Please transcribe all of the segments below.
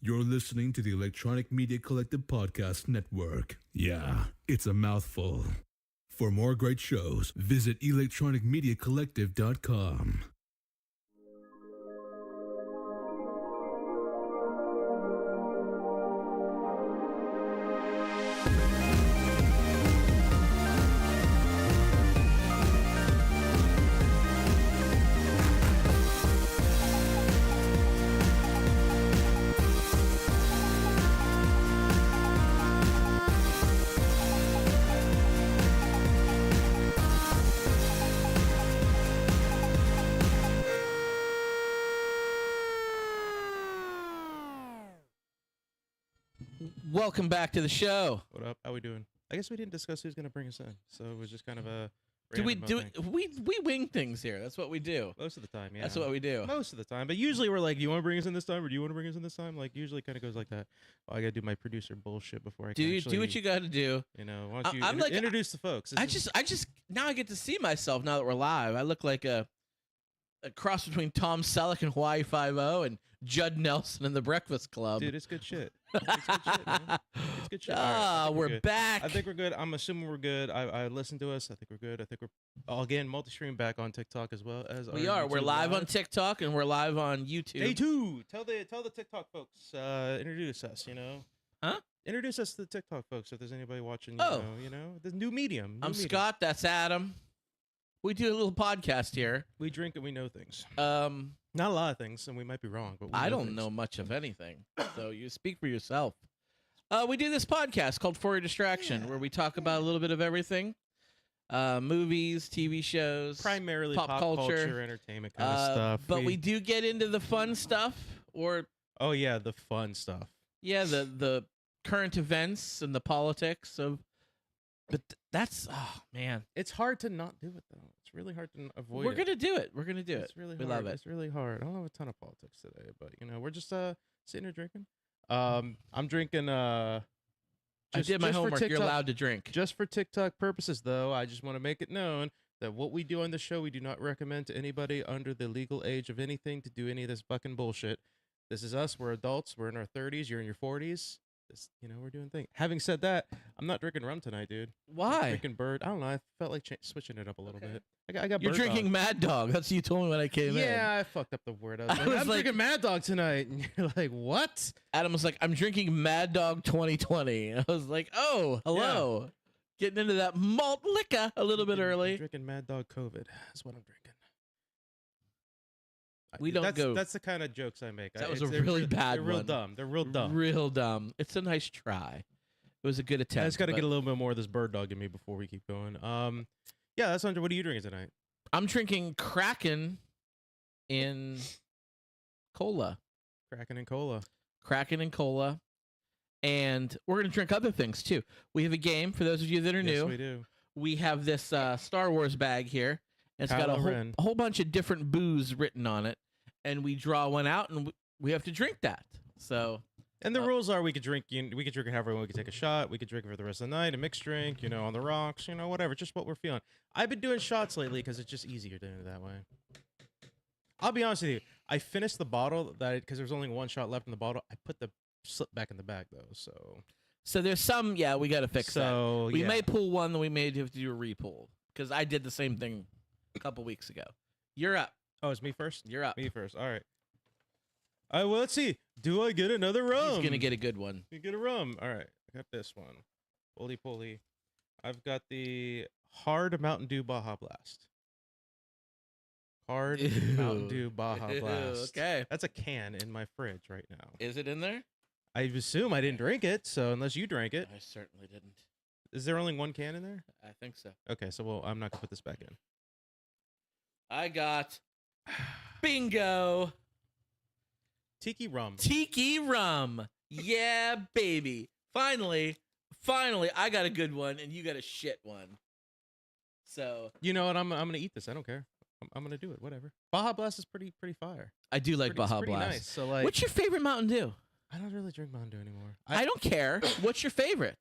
You're listening to the Electronic Media Collective Podcast Network. Yeah, it's a mouthful. For more great shows, visit electronicmediacollective.com. Welcome back to the show. What up? How we doing? I guess we didn't discuss who's gonna bring us in, so it was just kind of a. We thing. wing things here. That's what we do. Most of the time, yeah. That's what we do. Most of the time, but usually we're like, "Do you want to bring us in this time, or do you want to bring us in this time?" Like usually, kind of goes like that. Well, I gotta do my producer bullshit before I Do can you actually, do what you got to do? You know, why don't you I'm like- introduce the folks? I just now I get to see myself now that we're live. I look like a cross between Tom Selleck and Hawaii Five-0 and Judd Nelson in the Breakfast Club. dude, it's good shit. It's good shit, man. It's good shit. All right, I think we're good. back. I think we're good. I'm assuming we're good. I listened to us. I think we're good. I think we're again multi-stream back on TikTok as well as we our are. We're YouTube live on TikTok and we're live on YouTube. Day 2. Tell the TikTok folks. Introduce us. You know. Huh? Introduce us to the TikTok folks if there's anybody watching. You know, the new medium. I'm Scott. That's Adam. We do a little podcast here. We drink and we know things. Not Not a lot of things, and we might be wrong, but I don't know much of anything, so you speak for yourself. We do this podcast called For Your Distraction, where we talk about a little bit of everything. Movies, TV shows. Primarily pop culture, entertainment kind of stuff. But we do get into the fun stuff, or Oh yeah, the fun stuff. the current events and the politics of. But that's man, It's hard to not do it though. It's really hard to avoid. we're gonna do it. We're gonna do it. It's really we hard. love it. It's really hard. I don't have a ton of politics today, but you know, we're just sitting here drinking. I'm drinking. I did my just for homework. You're TikTok- allowed to drink. Just for TikTok purposes, though, I just want to make it known that what we do on the show, we do not recommend to anybody under the legal age of anything to do any of this fucking bullshit. This is us. We're adults. We're in our 30s. You're in your 40s. This, you know, we're doing things. Having said that, I'm not drinking rum tonight, dude. I'm Why? drinking Bird. I don't know. I felt like switching it up a little bit. I got You're Bird drinking Dog. Mad Dog. That's what you told me when I came in. Yeah, I fucked up the word. I was, I like, was I'm like- drinking Mad Dog tonight. And you're like, what? Adam was like, I'm drinking Mad Dog 2020. I was like, oh, hello. Getting into that malt liquor a little bit I'm early. drinking Mad Dog COVID. That's what I'm drinking. We don't that's, go- That's the kind of jokes I make. That was It's- a really they're, bad They're real one. dumb. They're real dumb. Real dumb. It's a nice try. It was a good attempt. I just got to but get a little bit more of this Bird Dog in me before we keep going. Yeah, that's Andre. What are you drinking tonight? I'm drinking Kraken in cola. Kraken and cola. Kraken and cola. And we're going to drink other things, too. We have a game, for those of you that are Yes, new. we do. We have this Star Wars bag here. And it's got Kylo a Ren. whole bunch of different booze written on it. And we draw one out, and we have to drink that. So, And the rules are we could drink. We could drink it however we could take a shot. We could drink it for the rest of the night, a mixed drink. You know, on the rocks. You know, whatever. Just what we're feeling. I've been doing shots lately because it's just easier doing it that way. I'll be honest with you. I finished the bottle because there's only one shot left in the bottle. I put the slip back in the bag though. so there's some, we got to fix that. So We yeah. may pull one, then we may have to do a repull. Because I did the same thing a couple weeks ago. You're up. Oh, it's me first. You're up. Me first. All right. All right. Well, let's see. Do I get another rum? He's going to get a good one. You get a rum. All right. I got this one. Holy poly. I've got the Hard Mountain Dew Baja Blast. Hard Mountain Dew Baja Ew, Blast. okay. That's a can in my fridge right now. Is it in there? I assume I didn't drink it, so unless you drank it. I certainly didn't. Is there only one can in there? I think so. Okay, so well, I'm not going to put this back in. I got bingo. Tiki rum. Tiki rum. Yeah, baby. Finally, I got a good one, and you got a shit one. So You know what? I'm going to eat this. I don't care. I'm going to do it. Whatever. Baja Blast is pretty fire. I do like Pretty- it's Baja pretty Blast. nice. So like, What's your favorite Mountain Dew? I don't really drink Mountain Dew anymore. I don't care. What's your favorite?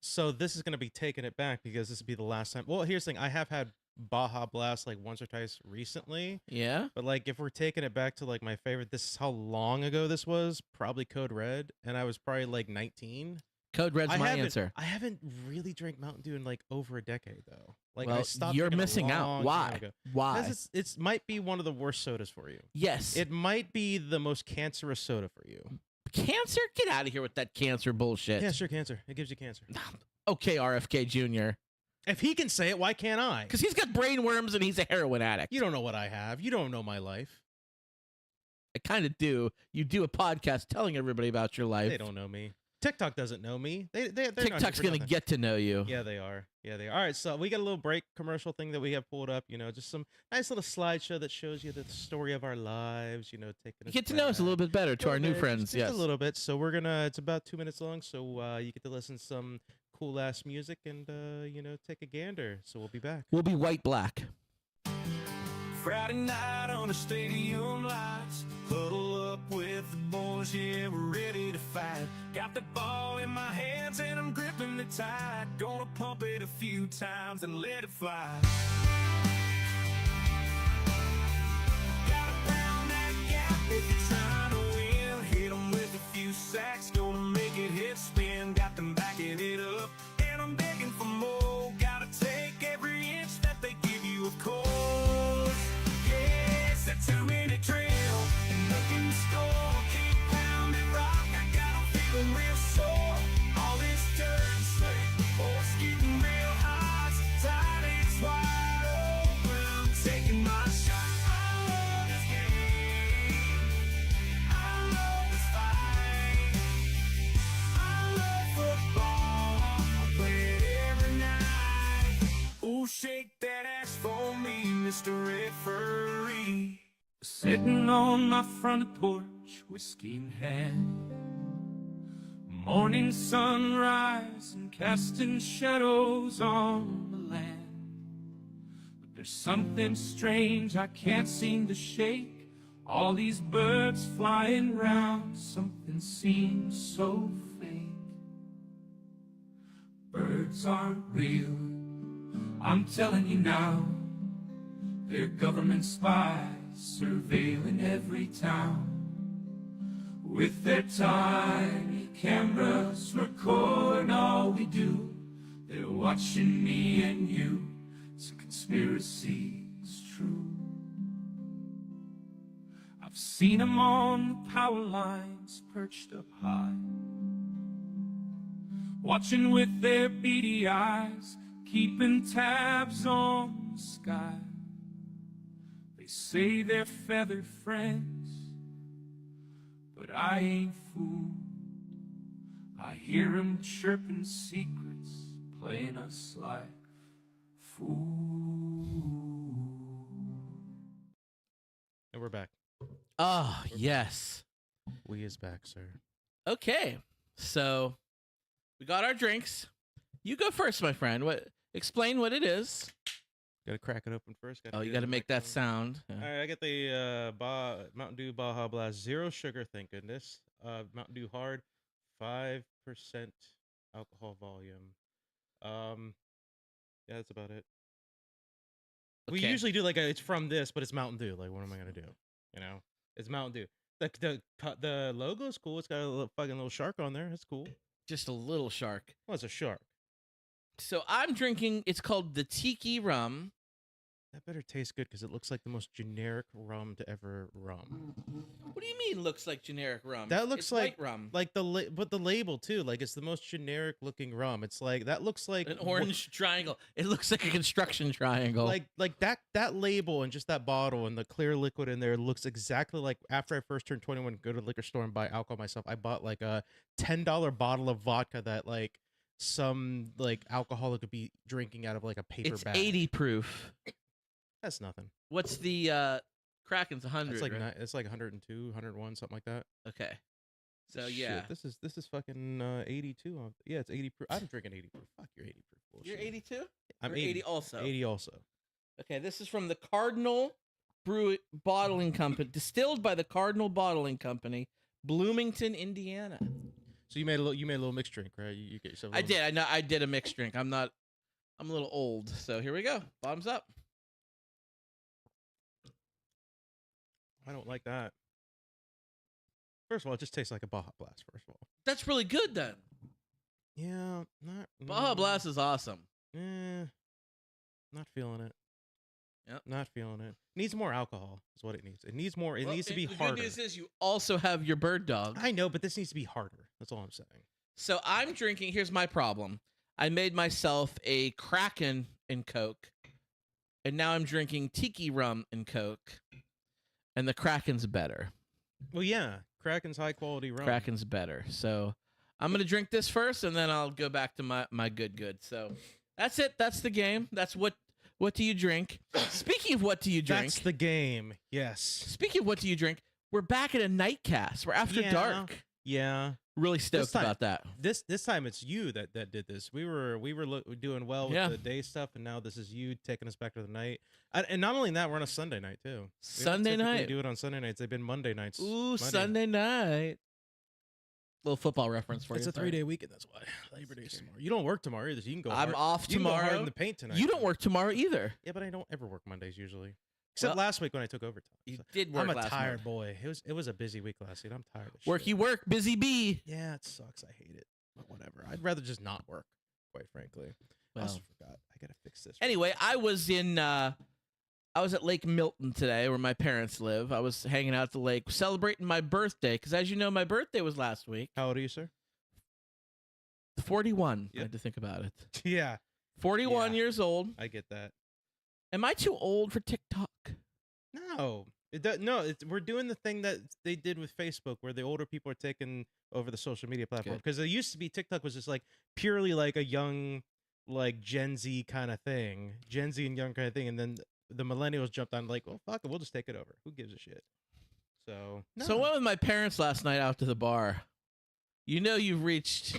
So this is gonna be taking it back because this would be the last time. Well, here's the thing: I have had Baja Blast like once or twice recently, Yeah. but like if we're taking it back to like my favorite, this is how long ago this was. Probably Code Red, and I was probably like 19. Code Red's my haven't- answer. I haven't really drank Mountain Dew in like over a decade though. Like I Well, stopped. you're drinking a missing out. long time Why? ago. Why? Because it's might be one of the worst sodas for you. Yes. It might be the most cancerous soda for you. Cancer? Get out of here with that cancer bullshit. Yeah, sure, cancer. It gives you cancer. Okay, RFK Jr. If he can say it, why can't I? Because he's got brain worms and he's a heroin addict. You don't know what I have. You don't know my life. I kind of do. You do a podcast telling everybody about your life. They don't know me. TikTok doesn't know me. They're not TikTok's here for going to nothing. get to know you. Yeah, they are. Yeah, they are. All right, so we got a little break commercial thing that we have pulled up. You know, just some nice little slideshow that shows you the story of our lives. You know, taking us Get to know us a little bit better to our new friends. Just Yes. a little bit. So we're gonna. It's about 2 minutes long, so you get to listen to some cool ass music and you know, take a gander. So we'll be back. We'll be white black. Friday night on the stadium lights, huddle up with the boys, yeah, we're ready to fight. Got the ball in my hands and I'm gripping it tight. Gonna pump it a few times and let it fly. Gotta pound that gap if you're trying to win. Hit 'em with a few sacks, gonna make it hit spin. Got them backing it up, and I'm begging for more. Gotta take every inch that they give you, of course. Yeah, it's a 2-minute drill, and looking to score. Keep pounding rock, I got 'em feeling real sore. All this dirt slick, force getting real hot. Tight, it's wide open, I'm taking my shot. I love this game, I love this fight. I love football, I play it every night. Ooh, shake that ass for me, Mr. Referee. Sitting on my front porch, whiskey in hand. Morning sunrise and casting shadows on the land. But there's something strange I can't seem to shake. All these birds flying round, something seems so fake. Birds aren't real, I'm telling you now. They're government spies surveilling every town. With their tiny cameras recording all we do. They're watching me and you. It's a conspiracy, it's true. I've seen them on the power lines perched up high, watching with their beady eyes, keeping tabs on the sky. They say they're feathered friends, but I ain't fooled. I hear 'em chirping secrets, playing us like fools. And we're back. Oh, yes. We is back, sir. Okay. So we got our drinks. You go first, my friend. Explain what it is. Got to crack it open first. Oh, you got to make that sound. All right, I got the Mountain Dew Baja Blast, 0 sugar, thank goodness. Mountain Dew Hard, 5% alcohol volume. Yeah, that's about it. We Okay. usually do like it's from this, but it's Mountain Dew. Like, what am I gonna do? You know, it's Mountain Dew. The logo's cool. It's got a fucking little shark on there. That's cool. Just a little shark. Well, it's a shark. So I'm drinking, it's called the Tiki Rum. That better taste good because it looks like the most generic rum to ever rum. What do you mean looks like generic rum? That looks It's like white rum. Like but the label too. Like it's the most generic looking rum. It's like that looks like An orange triangle. It looks like a construction triangle. Like that label and just that bottle and the clear liquid in there looks exactly like after I first turned 21, go to the liquor store and buy alcohol myself. I bought like a $10 bottle of vodka that like some like alcoholic would be drinking out of like a paper it's bag. 80 proof. That's nothing. What's the Kraken's 100? It's like right? it's like 102, 101, something like that. Okay. So Shit, yeah. this is fucking 82. Yeah, it's 80 proof. I'm drinking 80 proof. Fuck your 80 proof bullshit. You're 82? I'm Or 80 also. 80 also. Okay, this is from the Cardinal Bottling Company, distilled by the Cardinal Bottling Company, Bloomington, Indiana. So you made a little mixed drink, right? You get yourself. I did. I know. I did a mixed drink. I'm a little old, so here we go. Bottoms up. I don't like that. First of all, it just tastes like a Baja Blast. First of all. That's really good then. Yeah, not Baja Blast is awesome. Not feeling it. Yep. Not feeling it. Needs more alcohol. Is what it needs. It needs more. It Well, needs to be the harder. good news is you also have your bird dog. I know, but this needs to be harder. That's all I'm saying. So I'm drinking. Here's my problem. I made myself a Kraken and Coke, and now I'm drinking Tiki rum and Coke, and the Kraken's better. Well, yeah, Kraken's high quality rum. Kraken's better. So I'm gonna drink this first, and then I'll go back to my good. So that's it. That's the game. That's what do you drink? Speaking of what do you drink? That's the game. Yes. Speaking of what do you drink? We're back at a nightcast. We're after dark. Yeah. Really stoked about that. This time it's you that did this. We were doing well with the day stuff, and now this is you taking us back to the night. And not only that, we're on a Sunday night too. Sunday night. We do it on Sunday nights. They've been Monday nights. Ooh, Sunday night. Little football reference for you. It's a 3-day weekend. That's why Labor Day's tomorrow. You don't work tomorrow either. So you can go. I'm off you tomorrow. Can go hard in the paint tonight. You don't work tomorrow either. Yeah, but I don't ever work Mondays usually. Except last week when I took overtime. You did work. I'm a last tired month. boy. It was a busy week last week. I'm tired of Worky shit. work, busy bee. Yeah, it sucks. I hate it. But whatever. I'd rather just not work, quite frankly. I also forgot. I gotta fix this. Anyway, I was at Lake Milton today, where my parents live. I was hanging out at the lake, celebrating my birthday, because as you know, my birthday was last week. How old are you, sir? 41. Yep. I had to think about it. Yeah. 41 years old. I get that. Am I too old for TikTok? No. We're doing the thing that they did with Facebook, where the older people are taking over the social media platform. Because it used to be TikTok was just like purely like a young, like Gen Z kind of thing, Gen Z and young kind of thing, and then the millennials jumped on like, well, fuck it, we'll just take it over. Who gives a shit? So So I went with my parents last night out to the bar. You know, you reach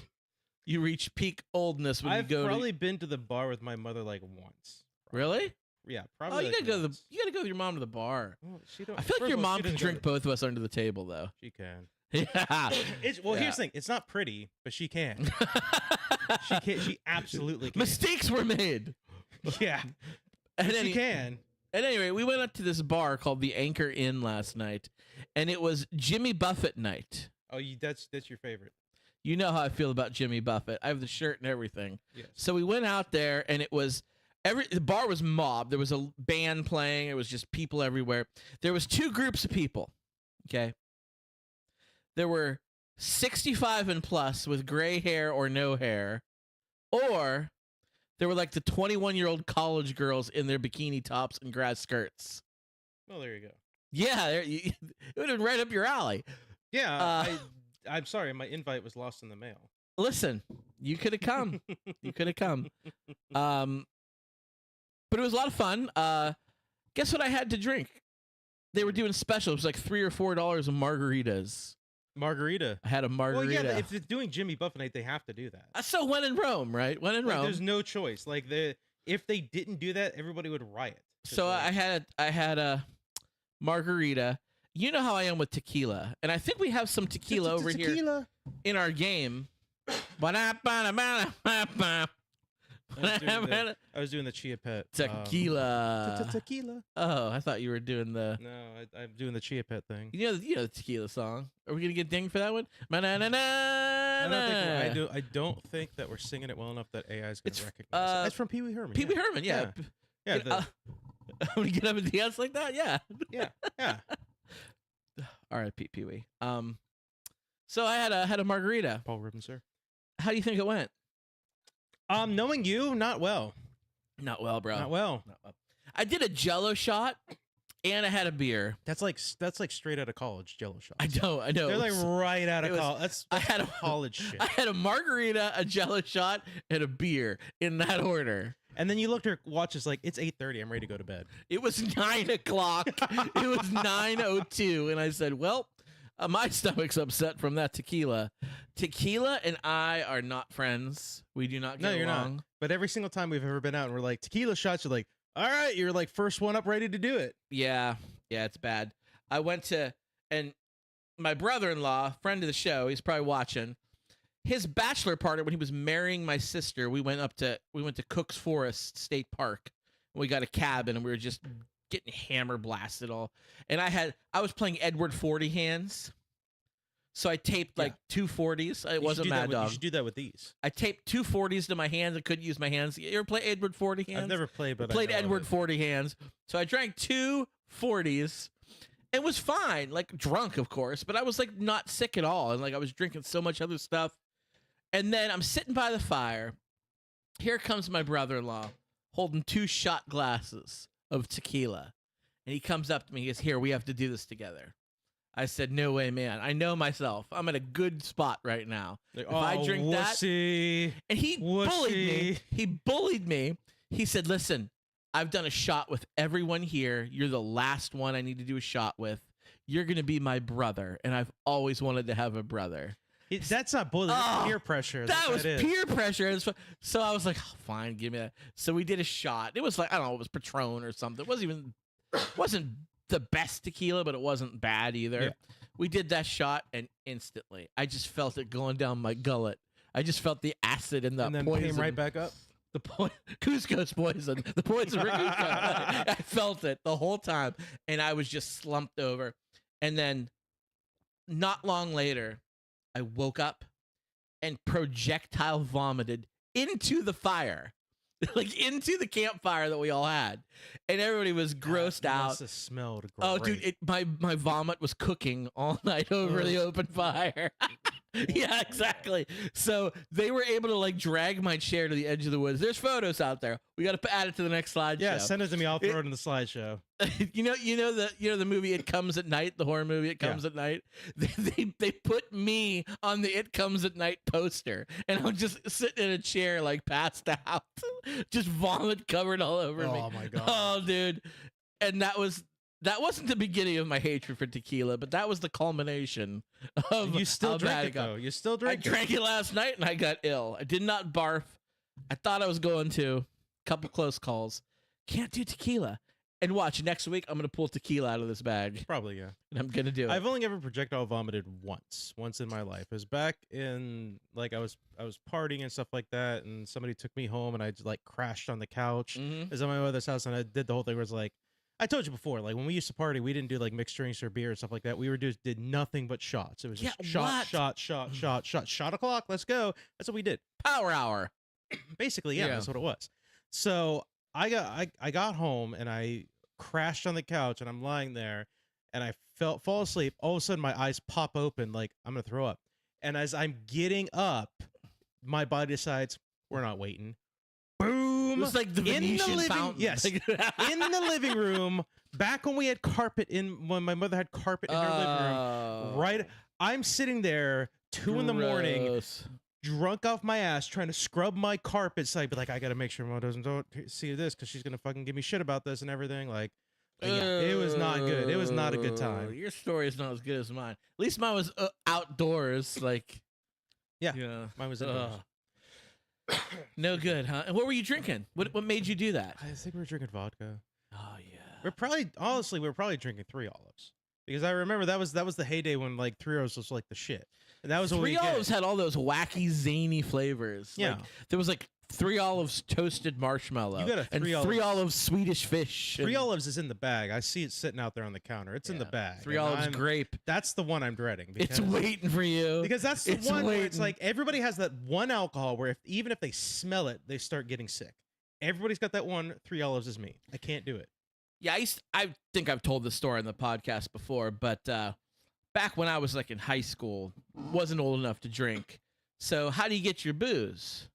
peak oldness when I've you go. probably been to the bar with my mother like once. Really? Yeah, probably. Oh, you like gotta go. once. You gotta go with your mom to the bar. Well, I feel like your mom can drink both of us under the table, though. She can. Yeah. Here's the thing. It's not pretty, but she can. She can. She absolutely can. Mistakes were made. Yeah. And she can. At any rate, we went up to this bar called the Anchor Inn last night, and it was Jimmy Buffett night. Oh, that's your favorite. You know how I feel about Jimmy Buffett. I have the shirt and everything. Yes. So we went out there, and it was the bar was mobbed. There was a band playing. It was just people everywhere. There was two groups of people. Okay. There were 65 and plus with gray hair or no hair, or there were like the 21-year-old college girls in their bikini tops and grass skirts. Well, there you go. Yeah, it would have been right up your alley. Yeah. I'm sorry, my invite was lost in the mail. Listen, you could have come. You could have come. But it was a lot of fun. Guess what I had to drink? They were doing specials. It was like $3 or $4 of margaritas. Margarita. I had a margarita. Well, yeah, if it's doing Jimmy Buffett night, they have to do that. So when in Rome, right? When in Rome. There's no choice. Like if they didn't do that, everybody would riot. So I had a margarita. You know how I am with tequila, and I think we have some tequila over here in our game. I was doing the Chia Pet. Tequila. Tequila. Oh, I thought you were doing the. No, I'm doing the Chia Pet thing. You know the tequila song. Are we gonna get dinged for that one? I don't think that we're singing it well enough that AI is gonna recognize it. It's from Pee Wee Herman. Pee Wee Herman, yeah. Yeah. I'm gonna get up and dance like that. Yeah. Yeah. All right, Pee Wee. So I had a margarita. Paul Rubin, sir. How do you think it went? Knowing you, not well. Not well, bro. Not well. I did a Jello shot, and I had a beer. That's like straight out of college Jello shots. I know. They're like right out of college. That's I had a college shit. I had a margarita, a Jello shot, and a beer in that order. And then you looked at your watch. It's like it's 8:30. I'm ready to go to bed. It was 9 o'clock. It was 9:02, and I said, "Well, my stomach's upset from that tequila. Tequila and I are not friends. We do not get along. No, you're not. But every single time we've ever been out and we're like tequila shots, you're like, all right, you're like first one up, ready to do it. Yeah, it's bad. I went to, and my brother-in-law, friend of the show, he's probably watching. his bachelor party when he was marrying my sister, we went to Cook's Forest State Park. We got a cabin and we were just getting hammer blasted all. And I was playing Edward 40 hands. So I taped like 240s. It wasn't Mad Dog. You should do that with these. I taped 240s to my hands. I couldn't use my hands. You ever play Edward 40 hands? I've never played, but I played I know Edward it. 40 hands. So I drank 240s. It was fine, like drunk, of course, but I was like not sick at all. And like I was drinking so much other stuff. And then I'm sitting by the fire. Here comes my brother-in-law holding 2 shot glasses of tequila. And he comes up to me. He goes, "Here, we have to do this together." I said, "No way, man. I know myself. I'm at a good spot right now. Like, If I drink wussy. And he bullied me. Whooshy. He bullied me. He said, "Listen, I've done a shot with everyone here. You're the last one I need to do a shot with. You're going to be my brother. And I've always wanted to have a brother." That's not bullying. That's Oh, peer pressure. That was is. peer pressure. So I was like, "Oh, fine, give me that." So we did a shot. It was like, I don't know, it was Patron or something. It wasn't the best tequila, but it wasn't bad either. Yeah. We did that shot, and instantly, I just felt it going down my gullet. I just felt the acid and the And then poison. came right back up. The Cusco's poison. The poison for Cusco. I felt it the whole time, and I was just slumped over. And then, not long later, I woke up and projectile vomited into the fire. Like into the campfire that we all had, and everybody was grossed out. Must have smelled great. Oh, dude, my vomit was cooking all night over the open fire. Yeah, exactly. So they were able to like drag my chair to the edge of the woods. There's photos out there. We got to add it to the next slideshow. Yeah, send it to me. I'll throw it in the slideshow. you know the movie It Comes at Night, the horror movie It Comes at Night. They put me on the It Comes at Night poster, and I'm just sitting in a chair like passed out, just vomit covered all over me. Oh my god. Oh, dude, and that wasn't the beginning of my hatred for tequila, but that was the culmination of You still how bad drink it it got. though. You still I drink it. drank it last night and I got ill. I did not barf. I thought I was going to. Couple close calls. Can't do tequila. And watch, next week I'm going to pull tequila out of this bag. Probably, yeah. And I'm going to do it. I've only ever projectile vomited once in my life. It was back in like I was partying and stuff like that, and somebody took me home, and I just like crashed on the couch. Mhm. I was at my mother's house, and I did the whole thing where it's like, I told you before, like when we used to party, we didn't do like mixed drinks or beer and stuff like that. We did nothing but shots. It was just Yeah, what? shot o'clock. Let's go. That's what we did. Power hour. Basically, yeah, Yeah. that's what it was. So I got home and I crashed on the couch and I'm lying there and I fall asleep. All of a sudden my eyes pop open like I'm gonna throw up. And as I'm getting up, my body decides we're not waiting. Boom! It was like the Venetian fountain. Yes, in the living room. Back when we had carpet when my mother had carpet in her living room. Right, I'm sitting there 2 in the morning. Gross. Drunk off my ass, trying to scrub my carpet, so I'd be like, I gotta make sure Mom doesn't see this because she's gonna fucking give me shit about this and everything. Like, yeah, it was not good. It was not a good time. Your story is not as good as mine. At least mine was outdoors. Like, Yeah, yeah. mine was indoors. No good, huh? And what were you drinking? What made you do that? I think we were drinking vodka. Oh yeah. We're probably drinking 3 olives because I remember that was the heyday when like 3 olives was like the shit, and that was what 3 we Olives get. had all those wacky zany flavors. Yeah. Like, there was like 3 Olives toasted marshmallow. You got a and 3 3 Olives- Olives Swedish fish. 3 and- olives is in the bag. I see it sitting out there on the counter. It's in the Yeah. bag. 3 and Olives I'm- grape. That's the one I'm dreading. It's because- waiting for you. Because that's the It's one where it's waiting. like everybody has that one alcohol where even if they smell it, they start getting sick. Everybody's got that one. 3 olives is me. I can't do it. Yeah, I think I've told this story on the podcast before, but back when I was like in high school, wasn't old enough to drink. So how do you get your booze?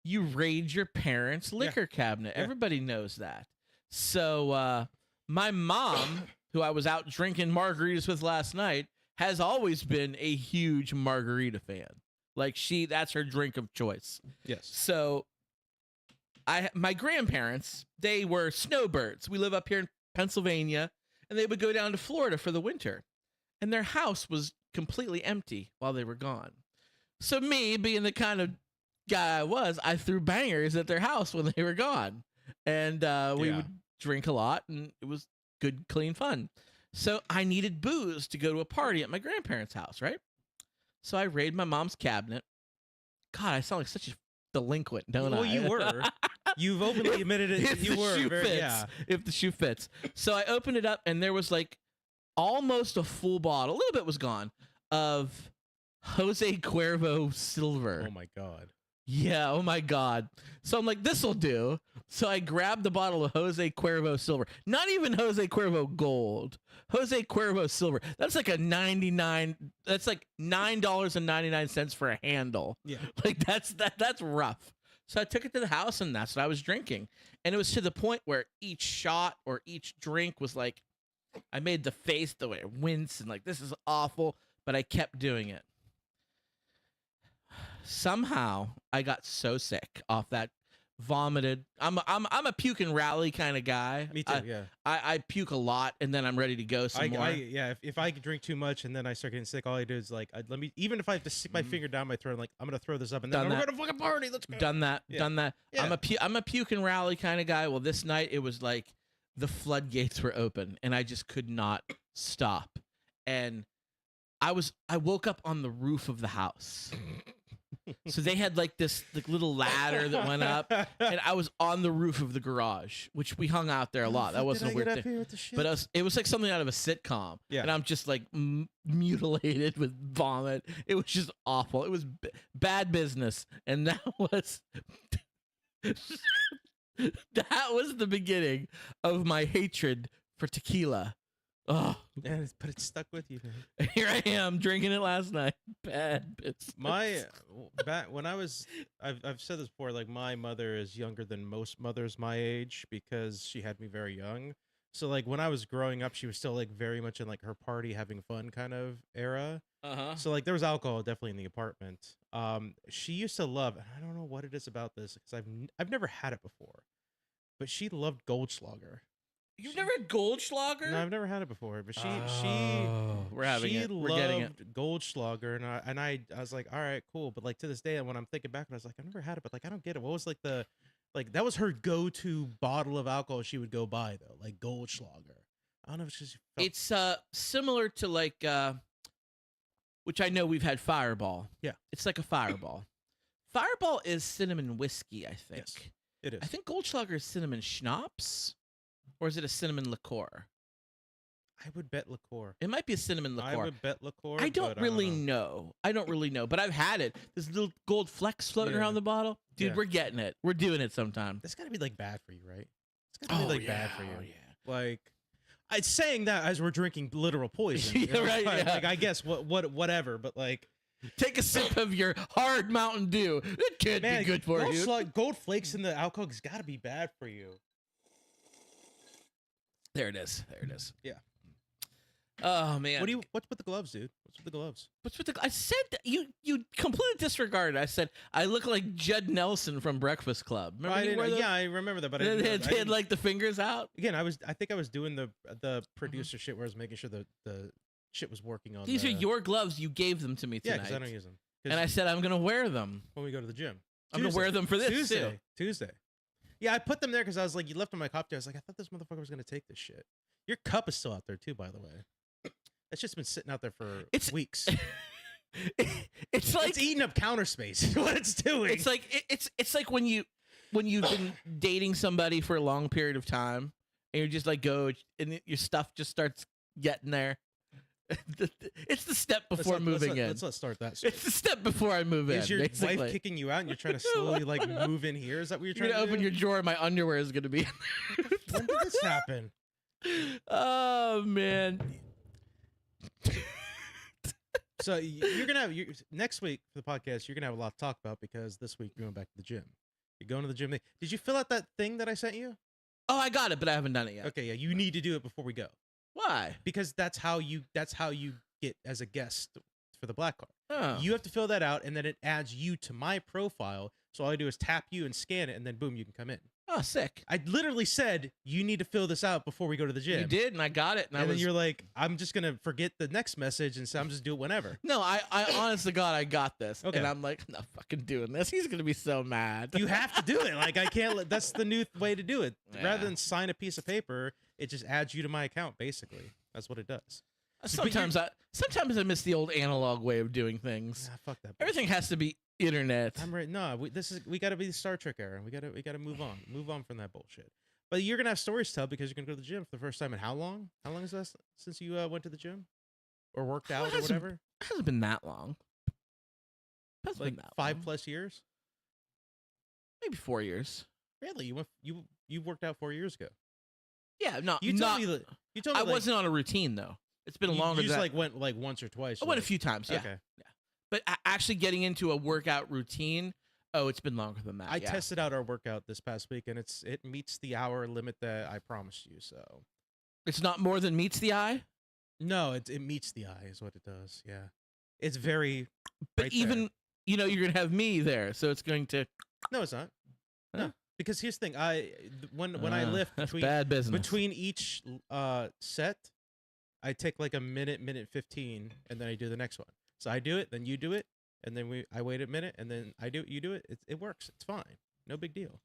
You raid your parents' liquor cabinet. Yeah. Everybody knows that. So my mom, who I was out drinking margaritas with last night, has always been a huge margarita fan. Like that's her drink of choice. Yes. So my grandparents, they were snowbirds. We live up here in Pennsylvania, and they would go down to Florida for the winter. And their house was completely empty while they were gone. So me, being the kind of guy I was, I threw bangers at their house when they were gone. And we Yeah. would drink a lot, and it was good, clean fun. So I needed booze to go to a party at my grandparents' house, right? So I raid my mom's cabinet. God, I sound like such a delinquent, don't I? Well, you were. You've openly admitted it. If You the were. shoe Very, fits. yeah. If the shoe fits. So I opened it up, and there was like almost a full bottle, a little bit was gone, of Jose Cuervo Silver. Oh my God. Yeah, oh my God. So I'm like, this'll do. So I grabbed the bottle of Jose Cuervo Silver. Not even Jose Cuervo Gold. Jose Cuervo Silver. That's like that's like $9.99 for a handle. Yeah. Like that's rough. So I took it to the house, and that's what I was drinking. And it was to the point where each shot or each drink was like, I made the face the way it wince and like, this is awful, but I kept doing it. Somehow I got so sick off that, vomited. I'm a puke and rally kind of guy. Me too. Yeah. I puke a lot, and then I'm ready to go some more. Yeah. If I drink too much and then I start getting sick, all I do is like, even if I have to stick my finger down my throat, I'm like, I'm gonna throw this up, and then we're gonna fucking party. Let's go. Done that. Yeah. Done that. Yeah. I'm a puke and rally kind of guy. Well, this night it was like the floodgates were open, and I just could not stop. And I woke up on the roof of the house. So they had like this little ladder that went up, and I was on the roof of the garage, which we hung out there a lot. That wasn't a weird thing. But it was like something out of a sitcom. Yeah. And I'm just like mutilated with vomit. It was just awful. It was bad business. And that was the beginning of my hatred for tequila. Oh, Yeah, but it's stuck with you, man. here I am drinking it last night. Bad business. Back when I've said this before, like my mother is younger than most mothers my age because she had me very young. So like when I was growing up, she was still like very much in like her party having fun kind of era. Uh-huh. So like there was alcohol definitely in the apartment. She used to love, and I don't know what it is about this because I've never had it before, but she loved Goldschlager. You've never had Goldschlager? No, I've never had it before, but we're having she it. We're loved getting it. Goldschlager, and I was like, all right, cool. But like to this day, when I'm thinking back, I was like, I've never had it, but like I don't get it. What was like that was her go-to bottle of alcohol she would go buy though, like Goldschlager. I don't know if it's just It's similar to like which I know we've had Fireball. Yeah. It's like a Fireball. Fireball is cinnamon whiskey, I think. Yes, it is. I think Goldschlager is cinnamon schnapps, or is it a cinnamon liqueur? I would bet liqueur. It might be a cinnamon liqueur. I would bet liqueur. I don't but really I don't know. know. I don't really know, but I've had it. This little gold flecks floating Yeah. around the bottle. Dude, Yeah. we're getting it. We're doing it sometime. That's got to be like bad for you, right? It's got to be like bad for you. Oh, yeah. Like, it's saying that as we're drinking literal poison. Yeah, right, Like, yeah. like I guess whatever, but like, Take a sip of your hard Mountain Dew. It can't man, be good for you. Gold flakes in the alcohol has got to be bad for you. There it is. There it is. Yeah. Oh man. What's with the gloves, dude? What's with the gloves? What's with the? I said that you completely disregarded. I said I look like Judd Nelson from Breakfast Club. Remember he wore those? Yeah, I remember that, but I They didn't- had like the fingers out. again, I think I was doing the producer shit where I was making sure the shit was working on. These are your gloves. You gave them to me yeah, tonight. because I don't use them. 'Cause And I said I'm gonna wear them. when we go to the gym, I'm gonna wear them for this too. Tuesday. Yeah, I put them there because I was like, you left on my cup there. I was like, I thought this motherfucker was gonna take this shit. Your cup is still out there too, by the way. It's just been sitting out there for weeks. It's like It's eating up counter space. is what it's doing. it's like it's like when you've been dating somebody for a long period of time, and you just like go and your stuff just starts getting there. It's the step before moving in. Let's start that. Story. It's the step before I move in. Is your basically. wife kicking you out and you're trying to slowly like move in here? Is that what you're You're trying gonna to open do? your drawer, and my underwear is gonna be. When did this happen? Oh man. So you're gonna have next week for the podcast. You're gonna have a lot to talk about because this week you're going back to the gym. You're going to the gym. Did you fill out that thing that I sent you? Oh, I got it, but I haven't done it yet. Okay, yeah, you need to do it before we go Why? because that's how you get as a guest for the black card. Oh. You have to fill that out, and then it adds you to my profile. So all I do is tap you and scan it, and then boom, you can come in. Oh, sick. I literally said you need to fill this out before we go to the gym. You did, and I got it, And then you're like, I'm just gonna forget the next message, and so I'm just do it whenever. No, I honest to God, I got this. Okay. And I'm like, I'm not fucking doing this. He's going to be so mad. You have to do it. Like I can't. That's the new way to do it. Yeah. Rather than sign a piece of paper, it just adds you to my account. Basically, that's what it does. Sometimes I miss the old analog way of doing things. Nah, fuck that. Everything has to be internet. I'm right. No, we got to be the Star Trek era. We got to move on from that bullshit. But you're gonna have stories to tell because you're gonna go to the gym for the first time. And how long? How long is that since you went to the gym or worked out or whatever? It hasn't been that long. Hasn't Like been that 5+ long. years. Maybe 4 years. Really? You worked out 4 years ago. Yeah, no, You told me that. You told me I wasn't on a routine though. It's been longer. You just than like went like once or twice. I went a few times. Yeah. Okay. Yeah. But actually getting into a workout routine, it's been longer than that. I yeah. tested out our workout this past week, and it meets the hour limit that I promised you. So It's not more than meets the eye. no, it meets the eye is what it does. Yeah, it's very. But right even there. you're gonna have me there, so it's going to. No, it's not. Huh? No, because here's the thing. When I lift that's between bad business. between each set, I take like a minute 15, and then I do the next one. So I do it, then you do it, and then I wait a minute, and then I do it, you do it. It works. It's fine. No big deal.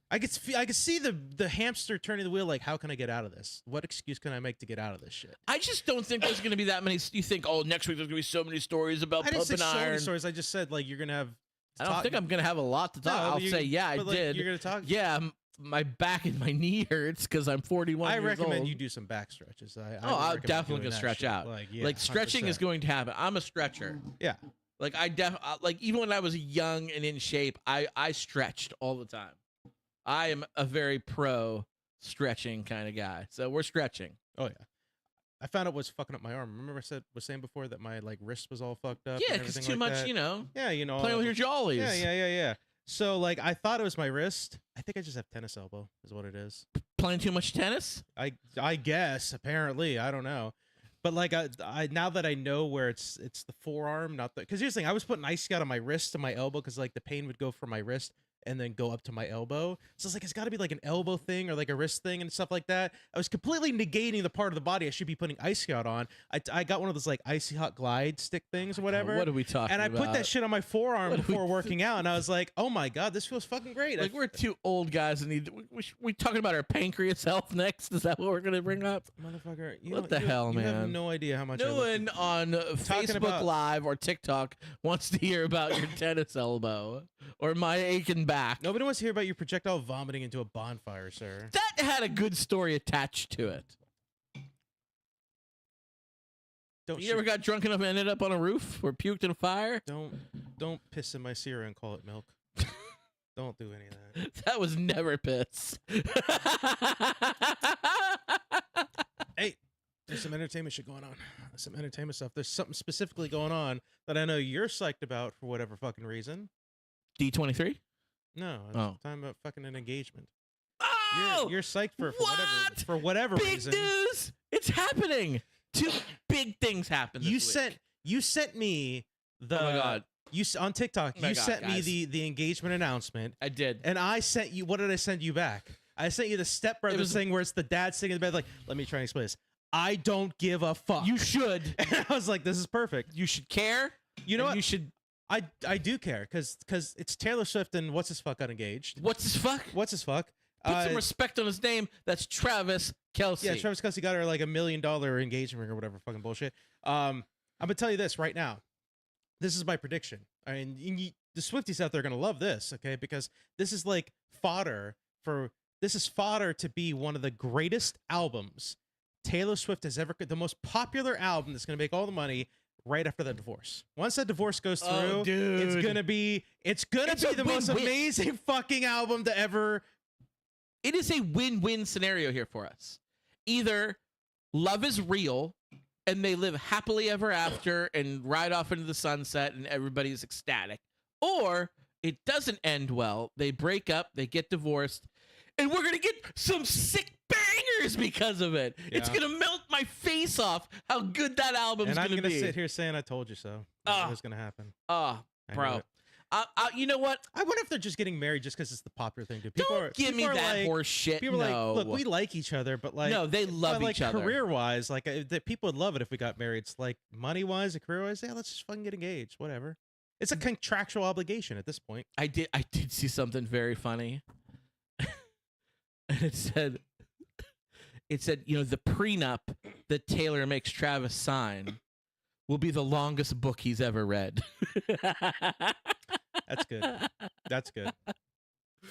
I could see the hamster turning the wheel. Like, how can I get out of this? What excuse can I make to get out of this shit? I just don't think there's going to be that many. You think, next week there's going to be so many stories about I didn't say pumping so many iron. stories. I just said like you're gonna have. I don't think I'm going to have a lot to talk. No, I'll you- say, yeah, I but, like, did. You're gonna talk. Yeah, my back and my knee hurts because I'm 41 I years recommend old. you do some back stretches. I'm recommend definitely doing gonna that stretch shit. out. Like, yeah, Like stretching is 100%. going to happen. I'm a stretcher. Yeah. Like like even when I was young and in shape, I stretched all the time. I am a very pro stretching kind of guy. So we're stretching. Oh yeah. I found out what's fucking up my arm. Remember I was saying before that my like wrist was all fucked up. Yeah, and because everything too like much, that? Yeah, playing with your jollies. Yeah. So like I thought it was my wrist. I think I just have tennis elbow is what it is. Playing too much tennis. I guess apparently I don't know, but like I now that I know where it's the forearm, not the because here's the thing. I was putting ice out on my wrist to my elbow because like the pain would go from my wrist and then go up to my elbow. So it's like it's got to be like an elbow thing or like a wrist thing and stuff like that. I was completely negating the part of the body I should be putting icy hot on. I got one of those like icy hot glide stick things or whatever. What are we talking and I about? put that shit on my forearm What are we before working out, and I was like, "Oh my god, this feels fucking great!" Like we're two old guys and we talking about our pancreas health next. Is that what we're gonna bring up? Motherfucker, What the hell, you have man? no idea how much. No I one on Facebook about- Live or TikTok wants to hear about your tennis elbow or my aching back. Nobody wants to hear about your projectile vomiting into a bonfire, sir. That had a good story attached to it. Don't You ever got drunk enough and ended up on a roof or puked in a fire? don't piss in my cereal and call it milk. Don't do any of that. That was never piss. Hey, there's some entertainment shit going on. Some entertainment stuff. There's something specifically going on that I know you're psyched about for whatever fucking reason. D23? No, it's Oh. talking about fucking an engagement. Oh! You're psyched for What? whatever Big reason. news! It's happening. Two big things happened this week. You sent me the Oh my god. on TikTok. Oh my You God, sent me guys. the engagement announcement. I did. And I sent you, what did I send you back? I sent you the Step Brothers thing where it's the dad sitting in the bed, like, let me try and explain this. I don't give a fuck. You should. And I was like, this is perfect. You should care. You know and what? You should. I do care because it's Taylor Swift and what's his fuck got engaged. What's his fuck? What's his fuck? Put some respect on his name. That's Travis Kelce. Yeah, Travis Kelce got her like $1 million engagement ring or whatever fucking bullshit. I'm gonna tell you this right now. This is my prediction. I mean, the Swifties out there are gonna love this, okay? Because this is like fodder to be one of the greatest albums Taylor Swift has ever. The most popular album that's gonna make all the money right after that divorce. Once that divorce goes through, Oh, dude. it's gonna be It's the a most win-win. amazing fucking album to ever. It is a win-win scenario here for us. Either love is real and they live happily ever after and ride off into the sunset and everybody's ecstatic, or it doesn't end well. They break up, they get divorced, and we're going to get some sick bangers because of it. It's Yeah. going to melt my face off how good that album's And I'm going to gonna be. sit here saying I told you so. Ah. It was gonna happen. Oh, I knew bro. it. You know what? I wonder if they're just getting married just because it's the popular thing to do. Don't give me people are that like, horse shit. People are No. like, look, we like each other, but like, No, they love but, like, each other. career-wise, like, that people would love it if we got married. It's like money-wise and career-wise, yeah, let's just fucking get engaged, whatever. It's a contractual obligation at this point. I did see something very funny. And it said, the prenup that Taylor makes Travis sign will be the longest book he's ever read. That's good. That's good.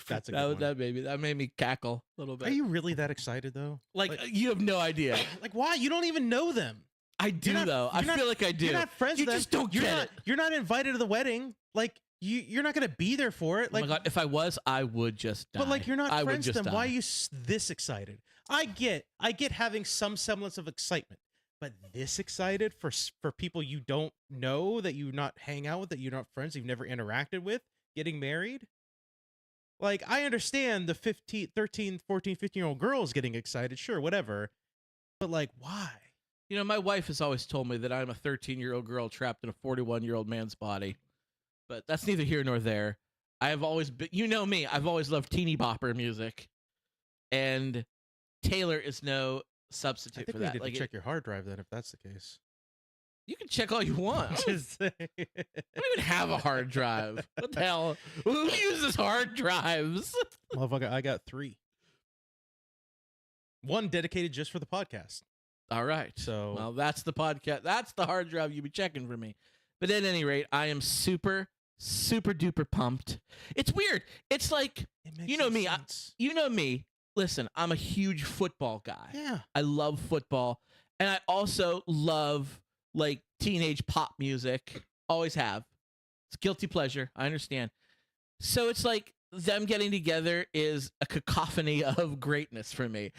That's a good one. That made me cackle a little bit. Are you really that excited though? Like you have no idea. Like why? You don't even know them. I do though. I feel like I do. You're not friends You with them. just don't get it. You're not invited to the wedding. Like you're not gonna be there for it. Oh Like my God, if I was, I would just die. but like you're not I would friends with just them. Why are die. you this excited? I get having some semblance of excitement, but this excited for people you don't know, that you not hang out with, that you're not friends, you've never interacted with, getting married. Like I understand the 15, 13, 14, 15-year-old girls getting excited, sure, whatever. But like why? You know, my wife has always told me that I'm a 13-year-old girl trapped in a 41-year-old man's body. But that's neither here nor there. I have always been, you know me, I've always loved teeny bopper music. And Taylor is no I substitute think for we that. need Like to check your hard drive then if that's the case. you can check all you want. I don't Just saying. even have a hard drive. What the hell? Who uses hard drives? Motherfucker, I got 3. One dedicated just for the podcast. All right. So Well, that's the podcast. That's the hard drive you be checking for me. But at any rate, I am super, super duper pumped. It's weird. It's like, it makes you know some me. sense. You know me. Listen, I'm a huge football guy. Yeah. I love football. And I also love like teenage pop music. Always have. It's guilty pleasure. I understand. So it's like them getting together is a cacophony of greatness for me.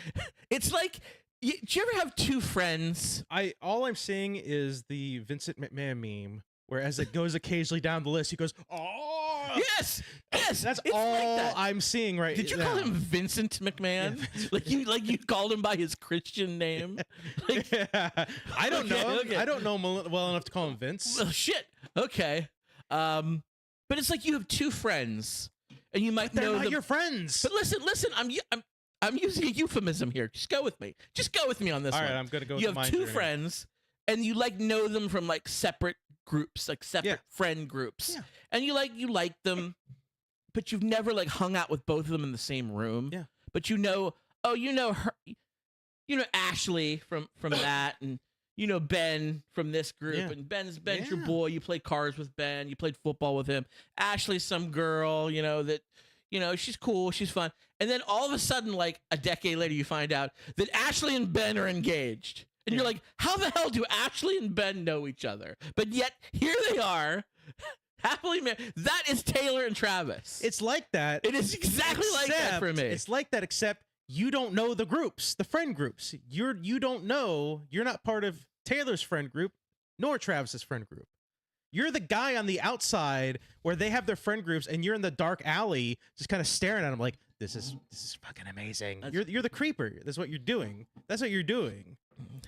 It's like, do you ever have two friends? All I'm seeing is the Vincent McMahon meme, where as it goes occasionally down the list, he goes, "Oh, Yes, yes. that's it's all like that. I'm seeing right now." Did you call him Vincent McMahon? Yeah, like you called him by his Christian name? Like, I don't know him. okay. I don't know him well enough to call him Vince. well, shit. Okay. But it's like you have two friends, and you might They're know not them. your friends. But listen. I'm using a euphemism here. Just go with me. Just go with me on this All one. right, I'm gonna go. You with have mine two journey. friends, and you like know them from like separate groups, like separate Yeah. friend groups, Yeah. and you like them, but you've never like hung out with both of them in the same room. Yeah. But you know her, you know Ashley from that, and you know Ben from this group, Yeah. and Ben's your Yeah. boy. You play cars with Ben. You played football with him. Ashley's some girl, that. She's cool, she's fun. And then all of a sudden, like a decade later, you find out that Ashley and Ben are engaged. And you're like, how the hell do Ashley and Ben know each other? But yet, here they are, happily married. That is Taylor and Travis. It's like that. It is exactly like that for me. It's like that, except you don't know the groups, the friend groups. You don't know. You're not part of Taylor's friend group, nor Travis's friend group. You're the guy on the outside where they have their friend groups, and you're in the dark alley, just kind of staring at them like, "This is fucking amazing." You're the creeper. That's what you're doing. That's what you're doing.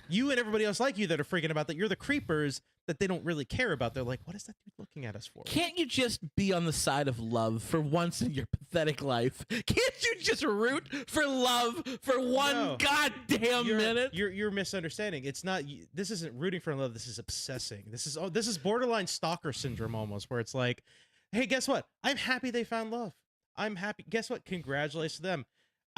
You and everybody else like you that are freaking about that. You're the creepers that they don't really care about. They're like, "What is that dude looking at us for?" Can't you just be on the side of love for once in your pathetic life? Can't you just root for love for one No. goddamn minute? You're misunderstanding. It's not. This isn't rooting for love. This is obsessing. This is borderline stalker syndrome almost, where it's like, hey, guess what? I'm happy they found love. I'm happy. Guess what? Congratulations to them.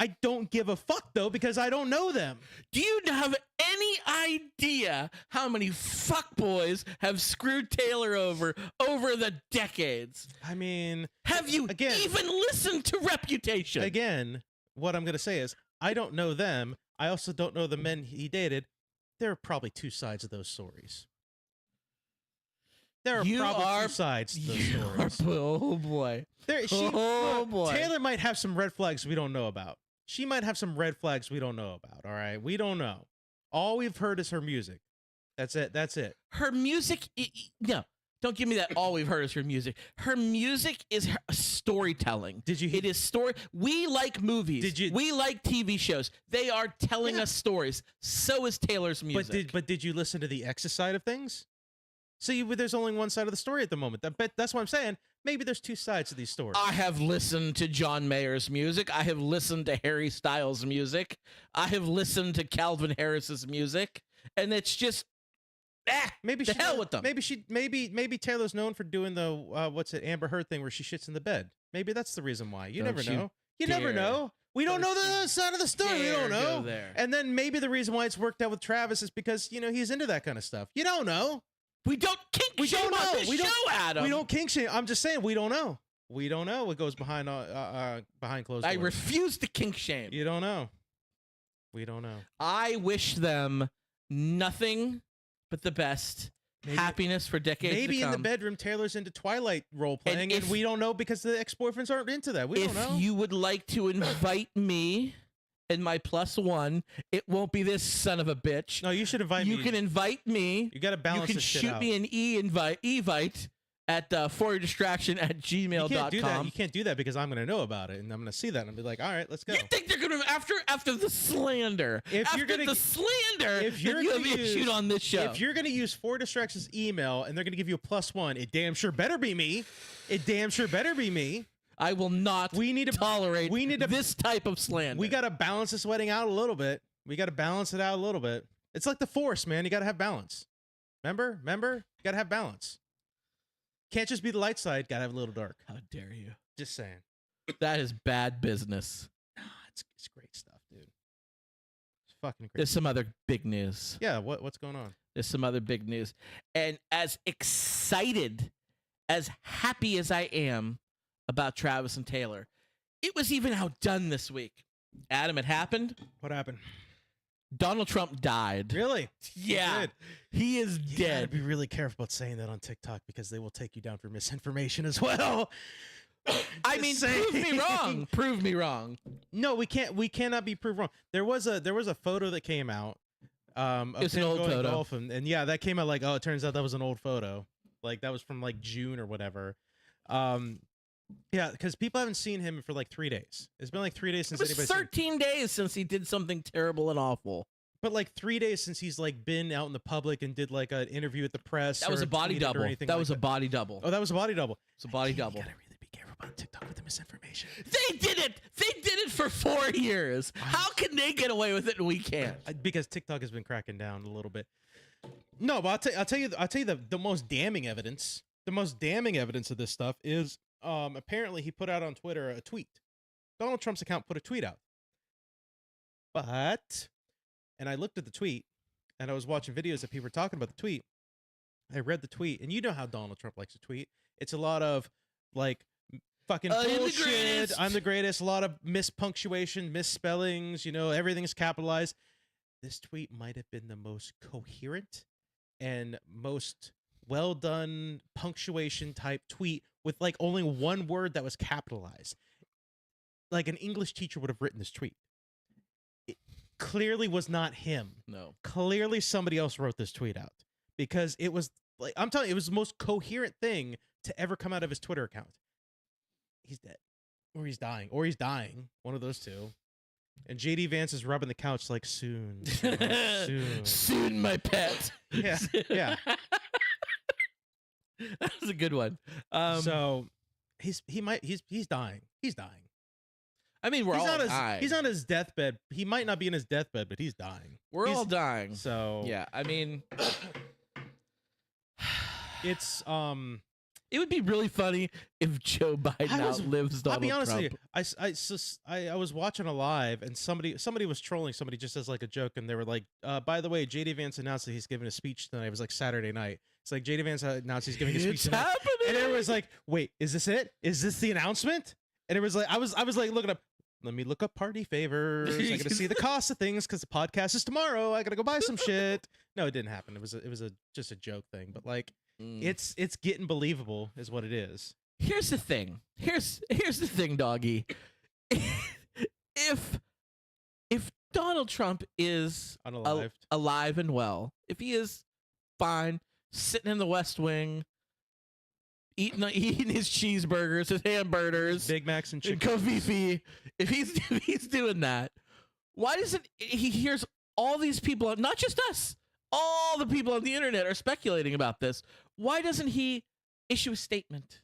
I don't give a fuck though, because I don't know them. Do you have any idea how many fuckboys have screwed Taylor over the decades? I mean, Have you Again- even listened to Reputation? again, what I'm gonna say is I don't know them. I also don't know the men he dated. There are probably two sides of those stories. There are You probably are- two sides to those You are- stories. oh boy. Look, Boy. Taylor might have some red flags we don't know about. She might have some red flags we don't know about. All right, we don't know. All we've heard is her music. That's it. That's it. Her music, no, don't give me that. All we've heard is her music. Her music is her storytelling. Did you? It is story. We like movies. Did you- We like TV shows. They are telling us stories. So is Taylor's music. But did you listen to the X's side of things? See, there's only one side of the story at the moment. That's what I'm saying. Maybe there's two sides to these stories. I have listened to John Mayer's music. I have listened to Harry Styles' music. I have listened to Calvin Harris's music, and it's just, Maybe the she hell with them. Maybe Taylor's known for doing the Amber Heard thing where she shits in the bed. Maybe that's the reason why. You Don't never you know. You never dare. know. We don't know the other side of the story. We don't Dare go know. there. And then maybe the reason why it's worked out with Travis is because, you know, he's into that kind of stuff. You don't know. We don't kink We shame don't on know. this We don't- show, Adam. We don't kink shame. I'm just saying we don't know. We don't know what goes behind closed I doors. refuse to kink shame. You don't know. We don't know. I wish them nothing but the best. Maybe- Happiness for decades Maybe to in the come. bedroom, Taylor's into Twilight role playing, and if- we don't know because the ex-boyfriends aren't into that. We don't If know. you would like to invite me and my +1, it won't be this son of a bitch. No, you should invite me. You can invite me. You got to balance You can this shit shoot out. me an evite at foryourdistraction@gmail.com. You can't do that. You can't do that because I'm going to know about it, and I'm going to see that, and I'll be like, all right, let's go. You think they're gonna after the slander? If after you're gonna- the slander, if you're then you have gonna issued use- on this show. If you're going to use 4 Distractions email and they're going to give you a +1, it damn sure better be me. It damn sure better be me. I will not We need to tolerate we need to- this type of slander. We got to balance this wedding out a little bit. We got to balance it out a little bit. It's like the Force, man. You got to have balance. Remember? You got to have balance. Can't just be the light side. Got to have a little dark. How dare you? Just saying. That is bad business. Nah, it's great stuff, dude. It's fucking great. There's some other big news. Yeah, what's going on? There's some other big news. And as excited, as happy as I am about Travis and Taylor, it was even outdone this week. Adam, it happened. What happened? Donald Trump died. Really? Yeah. Good. He is You gotta dead. be really careful about saying that on TikTok because they will take you down for misinformation as well. I Just mean, saying. prove me wrong. Prove me wrong. No, we can't. We cannot be proved wrong. There was a photo that came out. Of It's an him old going photo. golf and yeah, that came out like, oh, it turns out that was an old photo. Like that was from like June or whatever. Yeah, because people haven't seen him for like 3 days. It's been like 3 days It since was anybody's 13 days since he did something terrible and awful. but like 3 days since he's like been out in the public and did like an interview with the press. That was or a body tweeted or double. anything That like was a body double. Oh, that was a body double. It's a body You double. gotta really be careful about TikTok with the misinformation. They did it. They did it for 4 years. How can they get away with it and we can't? Because TikTok has been cracking down a little bit. No, but I'll tell you the most damning evidence. The most damning evidence of this stuff is apparently he put out on Twitter a tweet. Donald Trump's account put a tweet out. And I looked at the tweet and I was watching videos that people were talking about the tweet. I read the tweet, and you know how Donald Trump likes to tweet. It's a lot of like fucking I'm the bullshit. greatest. I'm the greatest. A lot of mispunctuation, misspellings. You know, everything's capitalized. This tweet might have been the most coherent and most well done punctuation type tweet with like only one word that was capitalized. Like an English teacher would have written this tweet. It clearly was not him. No. Clearly somebody else wrote this tweet out because it was like, I'm telling you, it was the most coherent thing to ever come out of his Twitter account. He's dead or he's dying one of those two. And JD Vance is rubbing the couch like soon. Soon. Soon, my pet. Yeah. Yeah. That was a good one. So he's dying. He's dying. I mean, we're He's all on dying. He's on his deathbed. He might not be in his deathbed, but he's dying. We're He's- all dying. So Yeah, I mean, it's it would be really funny if Joe Biden outlives Donald I'll be honest Trump. with you. I was watching a live and somebody was trolling somebody just as like a joke, and they were like, by the way, JD Vance announced that he's giving a speech tonight. It was like Saturday night. It's like JD Vance announced he's giving a speech It's tonight. happening. And everyone was like, wait, is this it? Is this the announcement? And it was like I was like looking up. Let me look up party favors. I gotta see the cost of things because the podcast is tomorrow. I gotta go buy some shit. No, it didn't happen. It was just a joke thing. But like, it's getting believable, is what it is. Here's the thing. Here's the thing, doggy. If Donald Trump is Unalived. alive and well, if he is fine, sitting in the West Wing, eating his cheeseburgers, his hamburgers, Big Macs and chicken. Kofifi, if he's doing that, why doesn't he hears all these people, not just us, all the people on the internet are speculating about this. Why doesn't he issue a statement?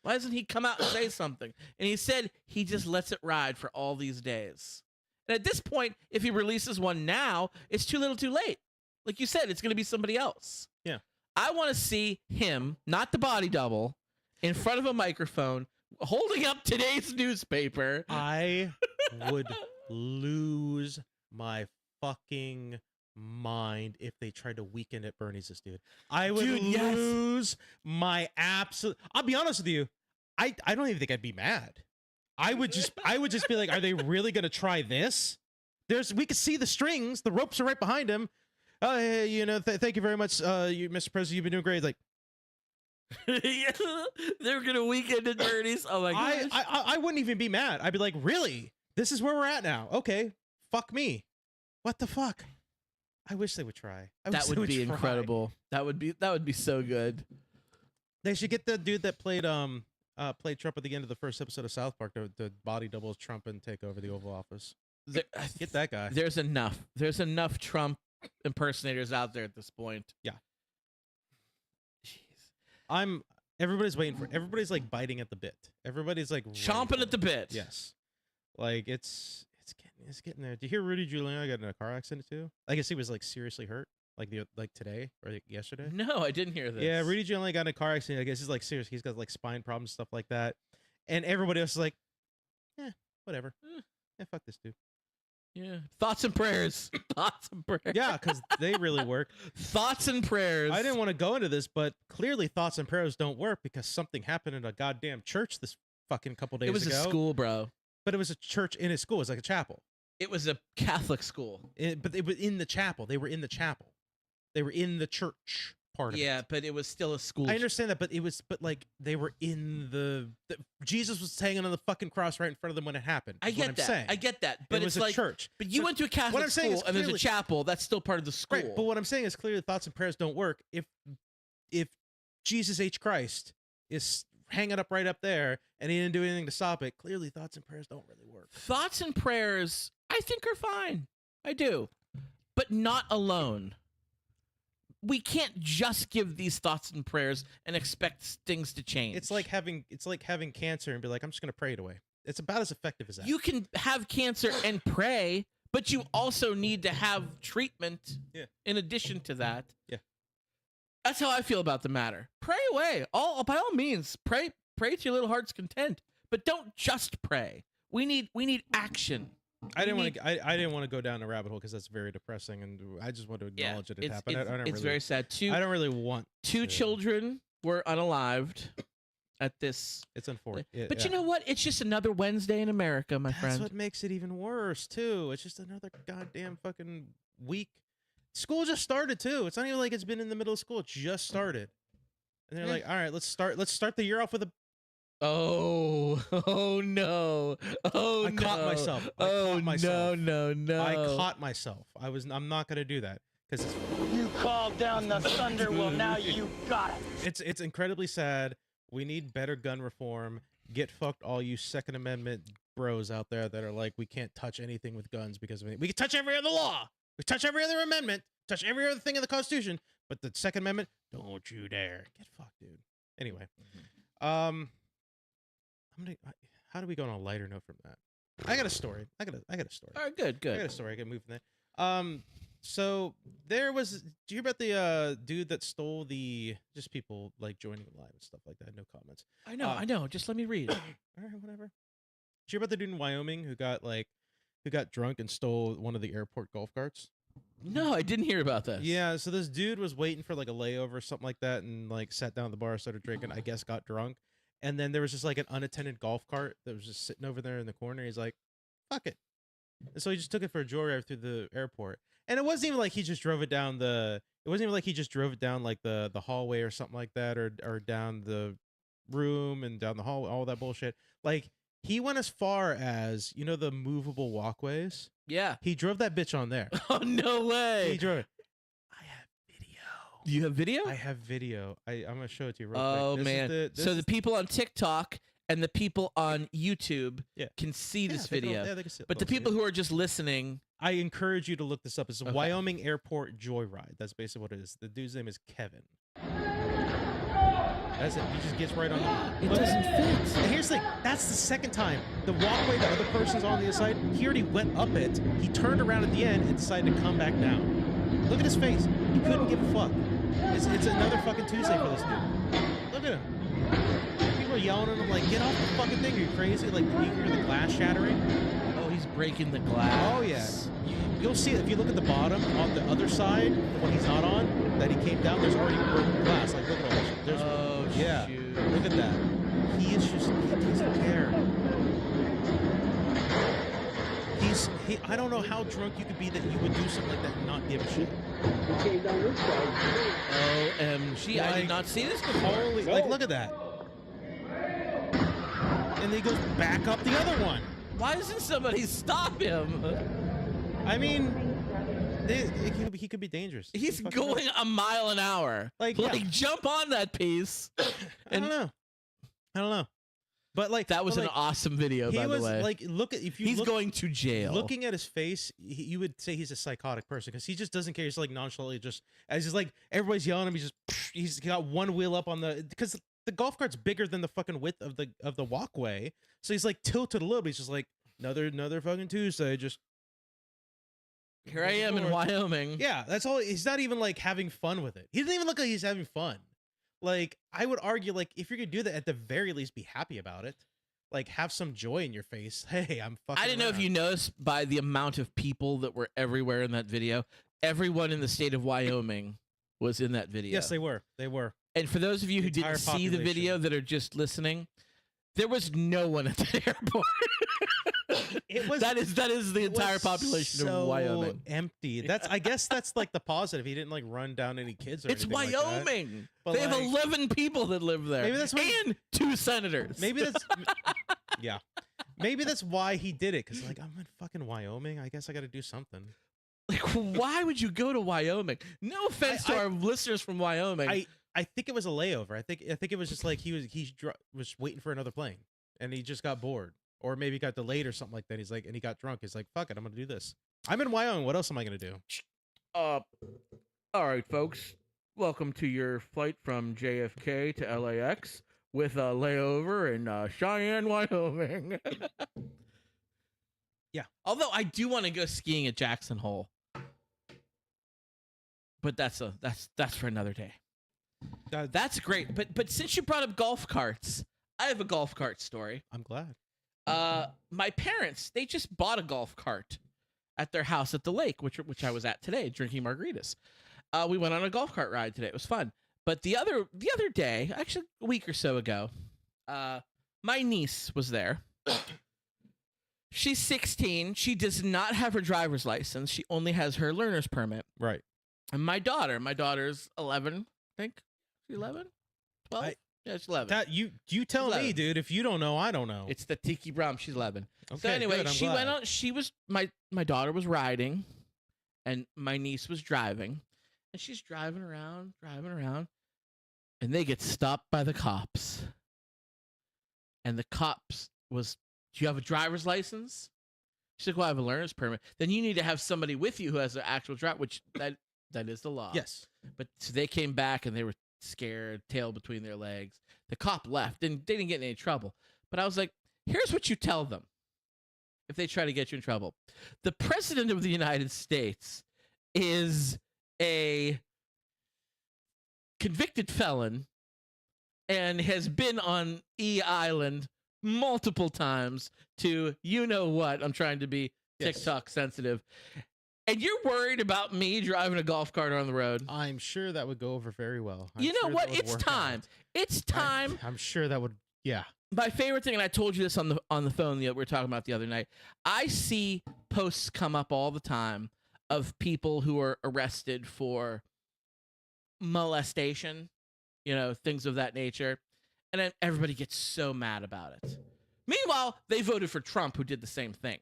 Why doesn't he come out and say something? And he said he just lets it ride for all these days. And at this point, if he releases one now, it's too little too late. Like you said, it's going to be somebody else. Yeah. I want to see him, not the body double, in front of a microphone, holding up today's newspaper. I would lose my fucking mind if they tried to weekend at Bernie's this dude. I would lose my absolute. I'll be honest with you. I don't even think I'd be mad. I would just be like, are they really gonna try this? We could see the strings, the ropes are right behind him. Hey, you know, thank you very much, Mr. President. You've been doing great. Like, they're gonna weekend at Bernie's. Oh my gosh. I wouldn't even be mad. I'd be like, really? This is where we're at now. Okay, fuck me. What the fuck? I wish they would try. That would be incredible. That would be so good. They should get the dude that played Trump at the end of the first episode of South Park to body double as Trump and take over the Oval Office. Get that guy. There's enough Trump impersonators out there at this point. Yeah. Jeez. Everybody's waiting for. Everybody's like biting at the bit. Everybody's like chomping at the bit. Yes. Like it's getting there. Do you hear Rudy Giuliani got in a car accident too? I guess he was like seriously hurt, like today or yesterday. No, I didn't hear this. Yeah, Rudy Giuliani got in a car accident. I guess he's like serious. He's got like spine problems, stuff like that. And everybody else is like, whatever. Fuck this dude. Yeah. Thoughts and prayers. Thoughts and prayers. Yeah, because they really work. Thoughts and prayers. I didn't want to go into this, but clearly thoughts and prayers don't work because something happened in a goddamn church this fucking couple days ago. It was a school, bro. But it was a church in a school. It was like a chapel. It was a Catholic school. But it was in the chapel. They were in the chapel. They were in the church part of it. Yeah, but it was still a school. I understand that, but like they were in the Jesus was hanging on the fucking cross right in front of them when it happened. I get that. I get that. But it was it's a like church. But you went to a Catholic school and there's a chapel. That's still part of the school. Right. But what I'm saying is clearly thoughts and prayers don't work if Jesus H. Christ is hanging up right up there and he didn't do anything to stop it. Clearly thoughts and prayers don't really work. Thoughts and prayers, I think, are fine. I do. But not alone. We can't just give these thoughts and prayers and expect things to change. It's like having cancer and be like, I'm just going to pray it away. It's about as effective as that. You can have cancer and pray, but you also need to have treatment in addition to that. Yeah. That's how I feel about the matter. Pray away. By all means, pray to your little heart's content, but don't just pray. We need action. I didn't want to go down a rabbit hole because that's very depressing, and I just want to acknowledge it happened. It's very sad. I don't really want. Two children were unalived at this. It's unfortunate. But you know what? It's just another Wednesday in America, my friend. That's what makes it even worse too. It's just another goddamn fucking week. School just started too. It's not even like it's been in the middle of school. It just started, and they're like, "All right, let's start the year off with a." Oh no! Oh, I caught myself. No! I caught myself. I'm not gonna do that because you called down the thunder. Well, now you got it. It's incredibly sad. We need better gun reform. Get fucked, all you Second Amendment bros out there that are like, we can't touch anything with guns because we can touch every other law. We touch every other amendment, touch every other thing in the Constitution, but the Second Amendment, don't you dare. Get fucked, dude. Anyway, how do we go on a lighter note from that? I got a story. I got a story. All right, good. I got a story. I can move from there. So there was. Do you hear about the dude that stole just people like joining live and stuff like that? No comments. I know. Just let me read. All right, whatever. Did you hear about the dude in Wyoming who got drunk and stole one of the airport golf carts? No, I didn't hear about this. Yeah, so this dude was waiting for like a layover or something like that, and like sat down at the bar, started drinking. I guess got drunk, and then there was just like an unattended golf cart that was just sitting over there in the corner. He's like, "Fuck it," and so he just took it for a joyride through the airport. And it wasn't even like he just drove it down like the hallway or something like that, or down the room and down the hall, all that bullshit. Like he went as far as, you know, the movable walkways. Yeah. He drove that bitch on there. Oh, no way. He drove it. I have video. You have video? I have video. I'm gonna show it to you real quick. This man. So the people on TikTok and the people on YouTube can see this video. They can see it. But the people who are just listening, I encourage you to look this up. It's a Wyoming Airport Joyride. That's basically what it is. The dude's name is Kevin. That's it. He just gets right on the... It doesn't fit. And here's the thing. That's the second time. The walkway the other person's on the other side, he already went up it. He turned around at the end and decided to come back down. Look at his face. He couldn't give a fuck. It's another fucking Tuesday for this dude. Look at him. People are yelling at him like, get off the fucking thing. Are you crazy? Like, you hear the glass shattering? Oh, he's breaking the glass. Oh yeah, you'll see it if you look at the bottom on the other side, the one he's not on, that he came down. There's already broken glass. Like look at all this. There's, Oh yeah, shoot. look at that. He doesn't care. I don't know how drunk you could be that you would do something like that and not give a shit. OMG, I did not see this before. Holy, like look at that. And then he goes back up the other one. Why doesn't somebody stop him? I mean, he could be dangerous. He's Who fucking going knows? a mile an hour. Like, yeah. Jump on that piece. I don't know. But like That was but, an like, awesome video, he by was the way. like, look at if you He's look, going to jail. looking at his face, you would say he's a psychotic person because he just doesn't care. He's like nonchalantly just as he's like everybody's yelling at him. He's got one wheel up on the because the golf cart's bigger than the fucking width of the walkway, so he's like tilted a little bit. He's just like another fucking Tuesday. Just Here I am in Wyoming. yeah, that's all. He's not even like having fun with it. He doesn't even look like he's having fun. Like I would argue, like if you're gonna do that, at the very least, be happy about it. Like have some joy in your face. Hey, I'm fucking. I didn't know if you noticed by the amount of people that were everywhere in that video. Everyone in the state of Wyoming was in that video. Yes, they were. They were. And for those of you who The entire didn't see the population. video that are just listening, there was no one at the airport. It was that is the it entire was population so of Wyoming. empty. I guess that's like the positive. He didn't like run down any kids or It's anything like that. Wyoming. But, they have like, 11 people that live there. maybe that's why- and 2 senators. Maybe that's yeah. Maybe that's why he did it cuz like I'm in fucking Wyoming. I guess I got to do something. Like, why would you go to Wyoming? No offense to our listeners from Wyoming. I think it was a layover. I think it was just like he was waiting for another plane and he just got bored or maybe got delayed or something like that. He's like and he got drunk. He's like, "Fuck it, I'm going to do this." I'm in Wyoming. What else am I going to do? All right, folks. Welcome to your flight from JFK to LAX with a layover in Cheyenne, Wyoming. Yeah. Although I do want to go skiing at Jackson Hole, but that's for another day. That's great. But since you brought up golf carts, I have a golf cart story. I'm glad. My parents, they just bought a golf cart at their house at the lake, which I was at today, drinking margaritas. We went on a golf cart ride today. It was fun. But the other day, actually a week or so ago, my niece was there. She's 16. She does not have her driver's license. She only has her learner's permit. Right. And my daughter's 11, I think. She's 11? 12? Yeah, she's 11. That you tell me, 11. dude. If you don't know, I don't know. It's the Tiki Brown. She's 11. Okay, So anyway, good, I'm she glad. went on. She was my daughter was riding, and my niece was driving, and she's driving around, and they get stopped by the cops. And the cops was, "Do you have a driver's license?" She's like, "Well, I have a learner's permit." Then you need to have somebody with you who has an actual drive, which that is the law. Yes. But so they came back and they were scared, tail between their legs. The cop left and they didn't get in any trouble. But I was like, here's what you tell them if they try to get you in trouble. The president of the United States is a convicted felon and has been on E Island multiple times to you know what. I'm trying to be Yes. TikTok sensitive. And you're worried about me driving a golf cart on the road. I'm sure that would go over very well. I'm You know sure what? that would It's work time. out. It's time. I'm sure that would. Yeah. My favorite thing, and I told you this on the phone that we were talking about the other night. I see posts come up all the time of people who are arrested for molestation, things of that nature, and then everybody gets so mad about it. Meanwhile, they voted for Trump, who did the same thing.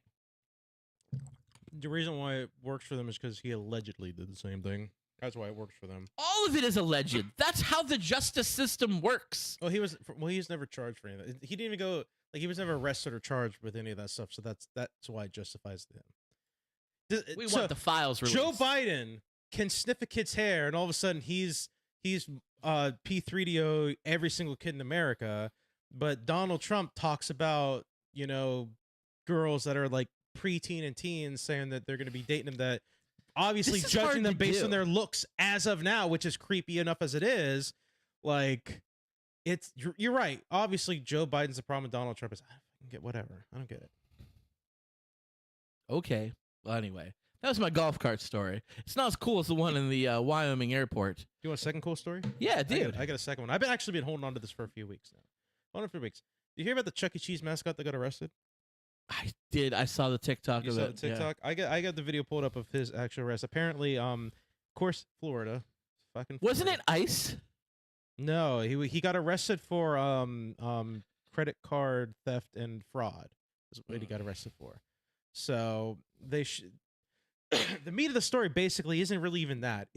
The reason why it works for them is because he allegedly did the same thing. That's why it works for them. All of it is alleged. That's how the justice system works. Well, he was never charged for anything. He didn't even go like he was never arrested or charged with any of that stuff. So that's why it justifies him. We want the files released. Joe Biden can sniff a kid's hair, and all of a sudden he's P3DO every single kid in America. But Donald Trump talks about girls that are like preteen and teens, saying that they're going to be dating them. That obviously This is hard judging them to based do. on their looks as of now, which is creepy enough as it is. Like you're right. Obviously, Joe Biden's the problem with Donald Trump is I don't get whatever. I don't get it. Okay. Well, anyway, that was my golf cart story. It's not as cool as the one in the Wyoming airport. You want a second cool story? Yeah, dude. I got a second one. I've actually been holding on to this for a few weeks now. Hold on for weeks. Did you hear about the Chuck E. Cheese mascot that got arrested? I did. I saw the TikTok You of saw it. the TikTok? I got the video pulled up of his actual arrest. Apparently, of course, Florida. Fucking Wasn't Florida. it ICE? No, he got arrested for credit card theft and fraud. Is what he got arrested for. So they the meat of the story basically isn't really even that.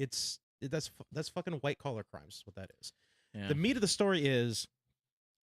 That's fucking white collar crimes. Is what that is. Yeah. The meat of the story is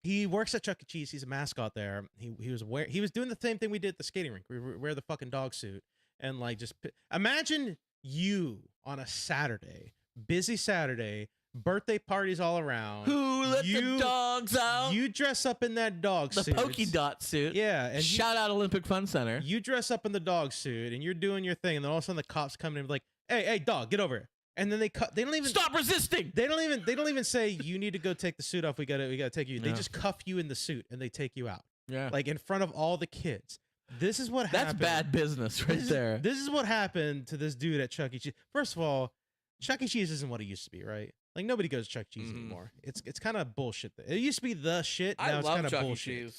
he works at Chuck E. Cheese. He's a mascot there. He was doing the same thing we did at the skating rink. We wear the fucking dog suit and like just imagine you on a Saturday, busy Saturday, birthday parties all around. Who let the dogs out? You dress up in that dog The suit. polka dot suit. Yeah, and Shout out Olympic Fun Center. you dress up in the dog suit and you're doing your thing, and then all of a sudden the cops come in and be like, "Hey, dog, get over here!" And then they don't even Stop resisting. They don't even say you need to go take the suit off. We gotta take you. They Yeah. just cuff you in the suit and they take you out, Yeah. like in front of all the kids. This is what That's happened. bad business right there. This is what happened to this dude at Chuck E. Cheese. First of all, Chuck E. Cheese isn't what it used to be, right? Like nobody goes to Chuck E. Cheese anymore. It's kind of bullshit. It used to be the shit. Now it's kind of bullshit.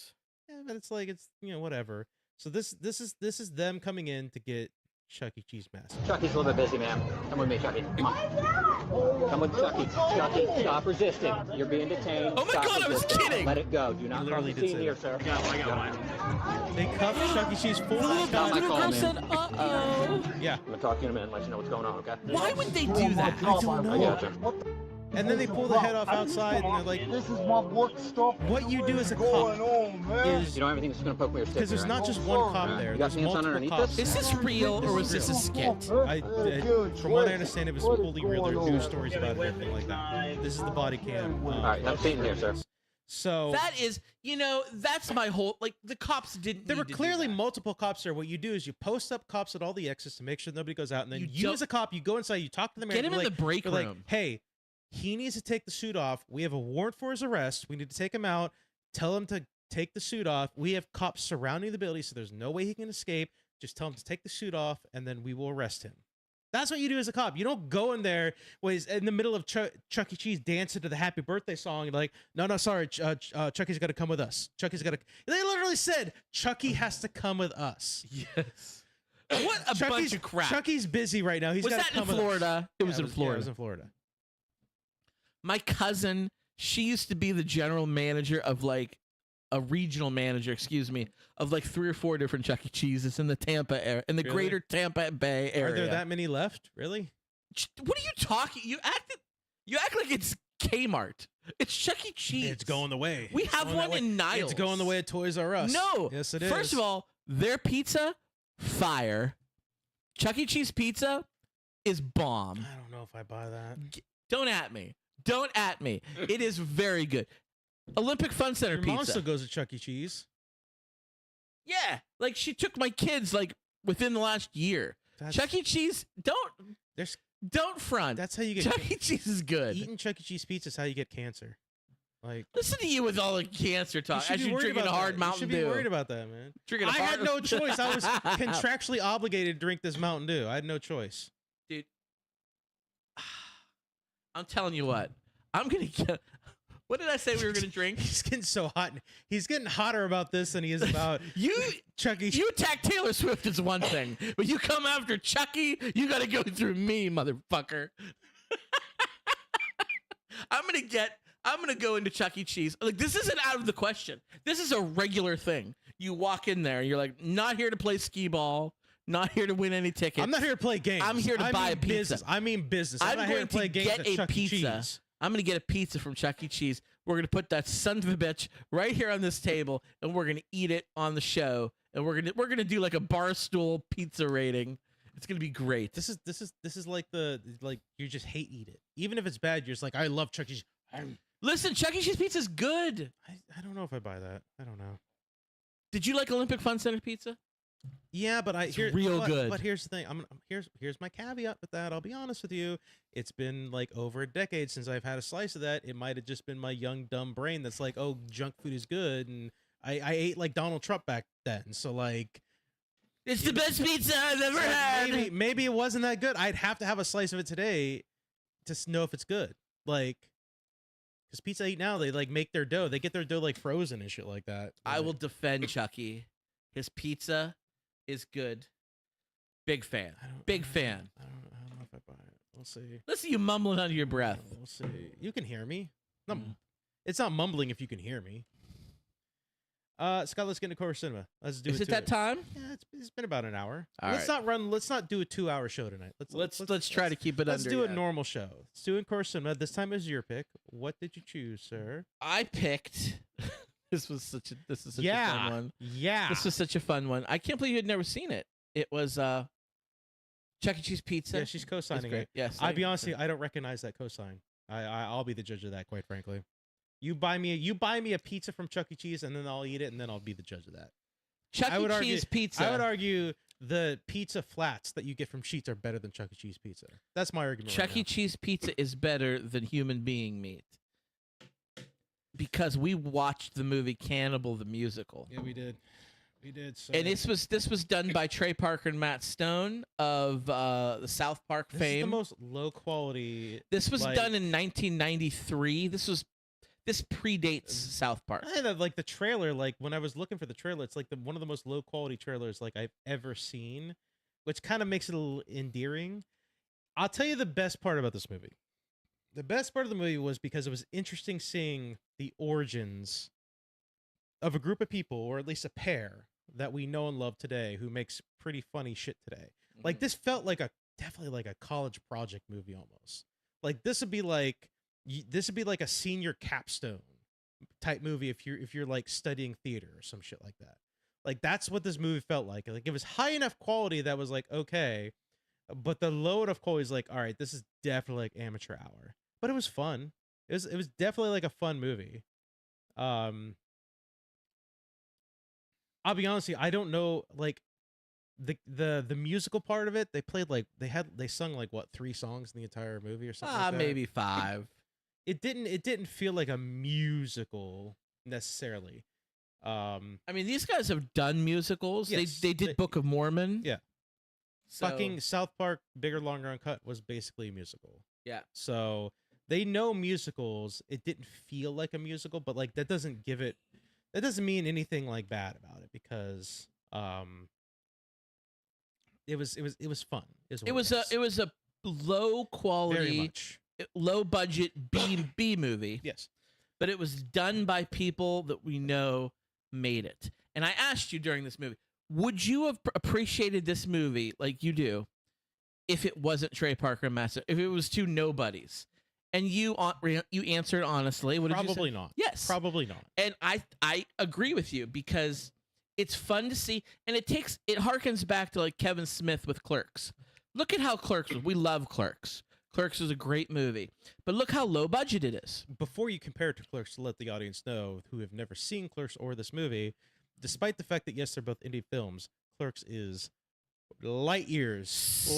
Yeah, but it's like it's whatever. So this is them coming in to get Chuck E. Cheese mask. Chucky's a little bit busy, ma'am. Come with me, Chucky. Come on. Come with Chucky. Chucky, stop resisting. You're being detained. Oh my Stop God, I was resisting. kidding. Let it go. Do not literally cause a did scene say here, that. sir. I got one. They cuffed Chuck E. Cheese full The little Not my little call, girl man. said, "Uh-oh." Yeah. I'm gonna talk to you in a minute and let you know what's going on, okay? Why would they do that? I don't I know. gotcha. And then they pull the head off outside and they're like, This is my work stuff. what you do as a going cop on, man? is You don't have anything that's gonna poke me or stick because there's me, not right? just one cop Right. there. You got There's pants on multiple underneath cops. this? Is this real or was this a skit? From what I understand, it was fully real. There were news stories about it and everything like that. This is the body cam. All right, have a seat in here, sir. So That is, that's my whole, like, the cops didn't there need were to do clearly that. multiple cops there. What you do is you post up cops at all the exits to make sure nobody goes out, and then You you don't- as a cop, you go inside, you talk to the man, Get him you're in like, the break you're like, room. hey, he needs to take the suit off. We have a warrant for his arrest. We need to take him out. Tell him to take the suit off. We have cops surrounding the building, so there's no way he can escape. Just tell him to take the suit off, and then we will arrest him. That's what you do as a cop. You don't go in there when he's in the middle of Chuck E. Cheese dancing to the Happy Birthday song and like, no, sorry, Chucky's got to come with us. Chucky's got to. They literally said Chucky has to come with us. Yes. What a bunch Chucky's, of crap. Chucky's busy right now. He's Was got that to come in with us. Florida? It Yeah, was in Florida. Yeah, it was in Florida. My cousin, she used to be the general manager of like a regional manager, of like 3 or 4 different Chuck E. Cheeses in the Tampa area, in the Really? greater Tampa Bay area. Are there that many left? Really? What are you talking? You act like it's Kmart. It's Chuck E. Cheese. It's going the way. We It's have going that one way. in Niles. It's going the way of Toys R Us. No. Yes, it is. First of all, their pizza, fire. Chuck E. Cheese pizza is bomb. I don't know if I buy that. Don't at me. Don't at me. It is very good. Olympic Fun Center Your mom pizza. still goes to Chuck E. Cheese. Yeah, like she took my kids like within the last year. That's, Chuck E. Cheese, there's, don't front. that's how you get Chuck E. Cheese is good. eating Chuck E. Cheese pizza is how you get cancer. Like Listen to you with all the cancer you talk should as be you're worried drinking a about hard that. Mountain You should Dew. be worried about that, man. Drinking a I had hard- no choice. I was contractually obligated to drink this Mountain Dew. I had no choice. Dude. I'm telling you what. I'm gonna get. What did I say we were gonna drink? He's getting so hot. He's getting hotter about this than he is about You Chuck E. Cheese. You attack Taylor Swift is one thing, but you come after Chucky, you got to go through me, motherfucker. I'm gonna go into Chuck E. Cheese. Like, this isn't out of the question. This is a regular thing. You walk in there, you're like, not here to play skee ball, not here to win any tickets. I'm not here to play games. I'm here to buy mean a pizza. Business. I mean business. I'm I'm not here going to play to games get at a Chuck E. pizza. Cheese. I'm gonna get a pizza from Chuck E. Cheese. We're gonna put that son of a bitch right here on this table, and we're gonna eat it on the show. And we're gonna do like a barstool pizza rating. It's gonna be great. This is like you just hate eat it. Even if it's bad, you're just like, I love Chuck E. Cheese. Listen, Chuck E. Cheese pizza is good. I don't know if I buy that. I don't know. Did you like Olympic Fun Center pizza? Yeah, but real good. But here's the thing. Here's my caveat with that. I'll be honest with you. It's been like over a decade since I've had a slice of that. It might have just been my young dumb brain that's like, oh, junk food is good, and I ate like Donald Trump back then. So like, It's the best pizza I've ever had. Maybe it wasn't that good. I'd have to have a slice of it today to know if it's good. Like, because Pizza Hut now, they like make their dough. They get their dough like frozen and shit like that. I will defend Chucky. His pizza is good. Big fan. Big fan. I don't know if I buy it. We'll see. Listen, you mumbling under your breath. We'll see. You can hear me. No, it's not mumbling if you can hear me. Scott, let's get into Core Cinema. Let's do it. Is it that time? Yeah, it's been about an hour. All let's not do a 2-hour show tonight. Let's try to keep it let's under. do a normal show. Let's do it Core Cinema. This time is your pick. What did you choose, sir? I picked. This is such a fun one. Yeah. This was such a fun one. I can't believe you had never seen it. It was Chuck E. Cheese pizza. Yeah, she's co-signing it. Yes. I'll be honest with you, I don't recognize that cosign. I'll be the judge of that, quite frankly. You buy me a pizza from Chuck E. Cheese, and then I'll eat it, and then I'll be the judge of that. Chuck E. Cheese pizza. I would argue the pizza flats that you get from Sheetz are better than Chuck E. Cheese pizza. That's my argument. Chuck E. Cheese pizza is better than human being meat. Because we watched the movie Cannibal the Musical. Yeah, we did. We did. So and this was done by Trey Parker and Matt Stone of the South Park fame. This is the most low quality. This was done in 1993. This predates South Park. I had like the trailer. Like when I was looking for the trailer, it's like one of the most low quality trailers like I've ever seen, which kind of makes it a little endearing. I'll tell you the best part about this movie. The best part of the movie was because it was interesting seeing the origins of a group of people, or at least a pair that we know and love today, who makes pretty funny shit today. Like this felt like definitely like a college project movie almost. Like this would be like a senior capstone type movie if you're like studying theater or some shit like that. Like that's what this movie felt like. Like it was high enough quality that was like okay, but the low enough quality is like all right, this is definitely like amateur hour. But it was fun. It was definitely like a fun movie. I'll be honest with you, I don't know like the musical part of it. They played like they sung like what 3 songs in the entire movie or something like that? Maybe 5. It didn't feel like a musical necessarily. I mean, these guys have done musicals. Yes, they did Book of Mormon. Yeah. So, Fucking South Park Bigger, Longer, Uncut was basically a musical. yeah. So they know musicals. It didn't feel like a musical, but like that doesn't mean anything like bad about it because it was fun. It was a low quality, very much. low budget B movie. Yes. But it was done by people that we know made it. And I asked you during this movie, would you have appreciated this movie like you do if it wasn't Trey Parker and Matt, if it was 2 nobodies? And you answered honestly. What did you say? Probably not. Yes. Probably not. And I agree with you because it's fun to see, and it harkens back to like Kevin Smith with Clerks. Look at how Clerks was. We love Clerks. Clerks is a great movie, but look how low budget it is. Before you compare it to Clerks, to let the audience know who have never seen Clerks or this movie, despite the fact that yes, they're both indie films, Clerks is light years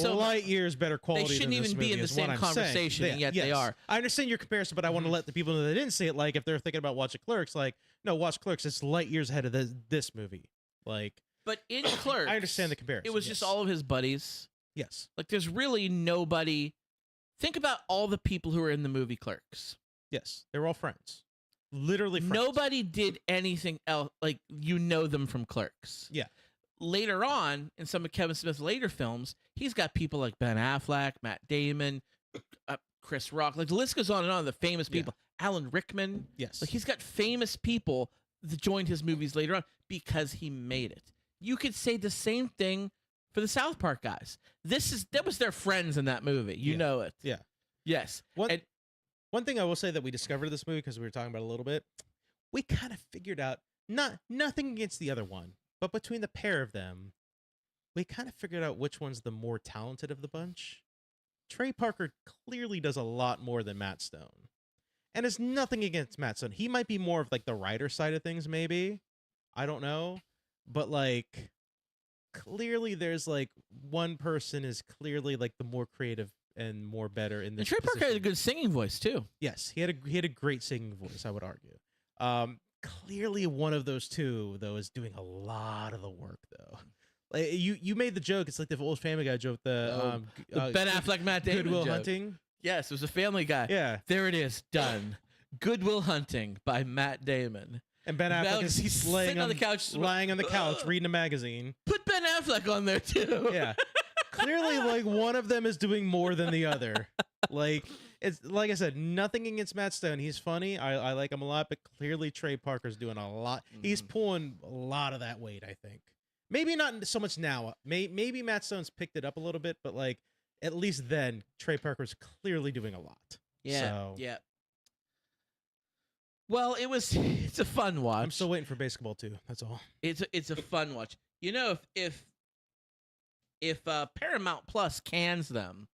better quality. They shouldn't than this even be in movie the is same what I'm conversation, saying. and yet Yes. they are. I understand your comparison, but I want to let the people know that didn't see it, like if they're thinking about watching Clerks, like no, watch Clerks. It's light years ahead of this movie. Like, But in Clerks, I understand the comparison. It was just all of his buddies. Yes. Like there's really nobody. Think about all the people who were in the movie Clerks. Yes, they were all friends. Literally friends. Nobody did anything else. Like you know them from Clerks. Yeah. Later on, in some of Kevin Smith's later films, he's got people like Ben Affleck, Matt Damon, Chris Rock. Like the list goes on and on. The famous people, Alan Rickman. Yes. Like he's got famous people that joined his movies later on because he made it. You could say the same thing for the South Park guys. That was their friends in that movie. You know it. Yeah. Yes. One thing I will say that we discovered this movie, because we were talking about it a little bit, we kind of figured out, nothing against the other one, but between the pair of them, we kind of figured out which one's the more talented of the bunch. Trey Parker clearly does a lot more than Matt Stone. And it's nothing against Matt Stone. He might be more of like the writer side of things, maybe. I don't know. But like, clearly there's like one person is clearly like the more creative and more better in this. And Trey Parker had a good singing voice too. Yes, he had a great singing voice, I would argue. Clearly one of those two though is doing a lot of the work though. Like, you made the joke. It's like the old Family Guy joke. The Ben Affleck, Matt Damon Goodwill joke. Hunting. Yes, it was a Family Guy. Yeah. There it is, done. Goodwill Hunting by Matt Damon. And Ben Affleck Alex, is he's laying sitting on the couch, lying on the couch, reading a magazine. Put Ben Affleck on there too. Yeah. Clearly, like, one of them is doing more than the other. Like, it's like I said, nothing against Matt Stone. He's funny. I like him a lot, but clearly Trey Parker's doing a lot. He's pulling a lot of that weight, I think. Maybe not so much now. Maybe Matt Stone's picked it up a little bit, but like at least then Trey Parker's clearly doing a lot. Yeah. So, Yeah. Well, it's a fun watch. I'm still waiting for basketball too. That's all. It's a fun watch. You know, if Paramount Plus cans them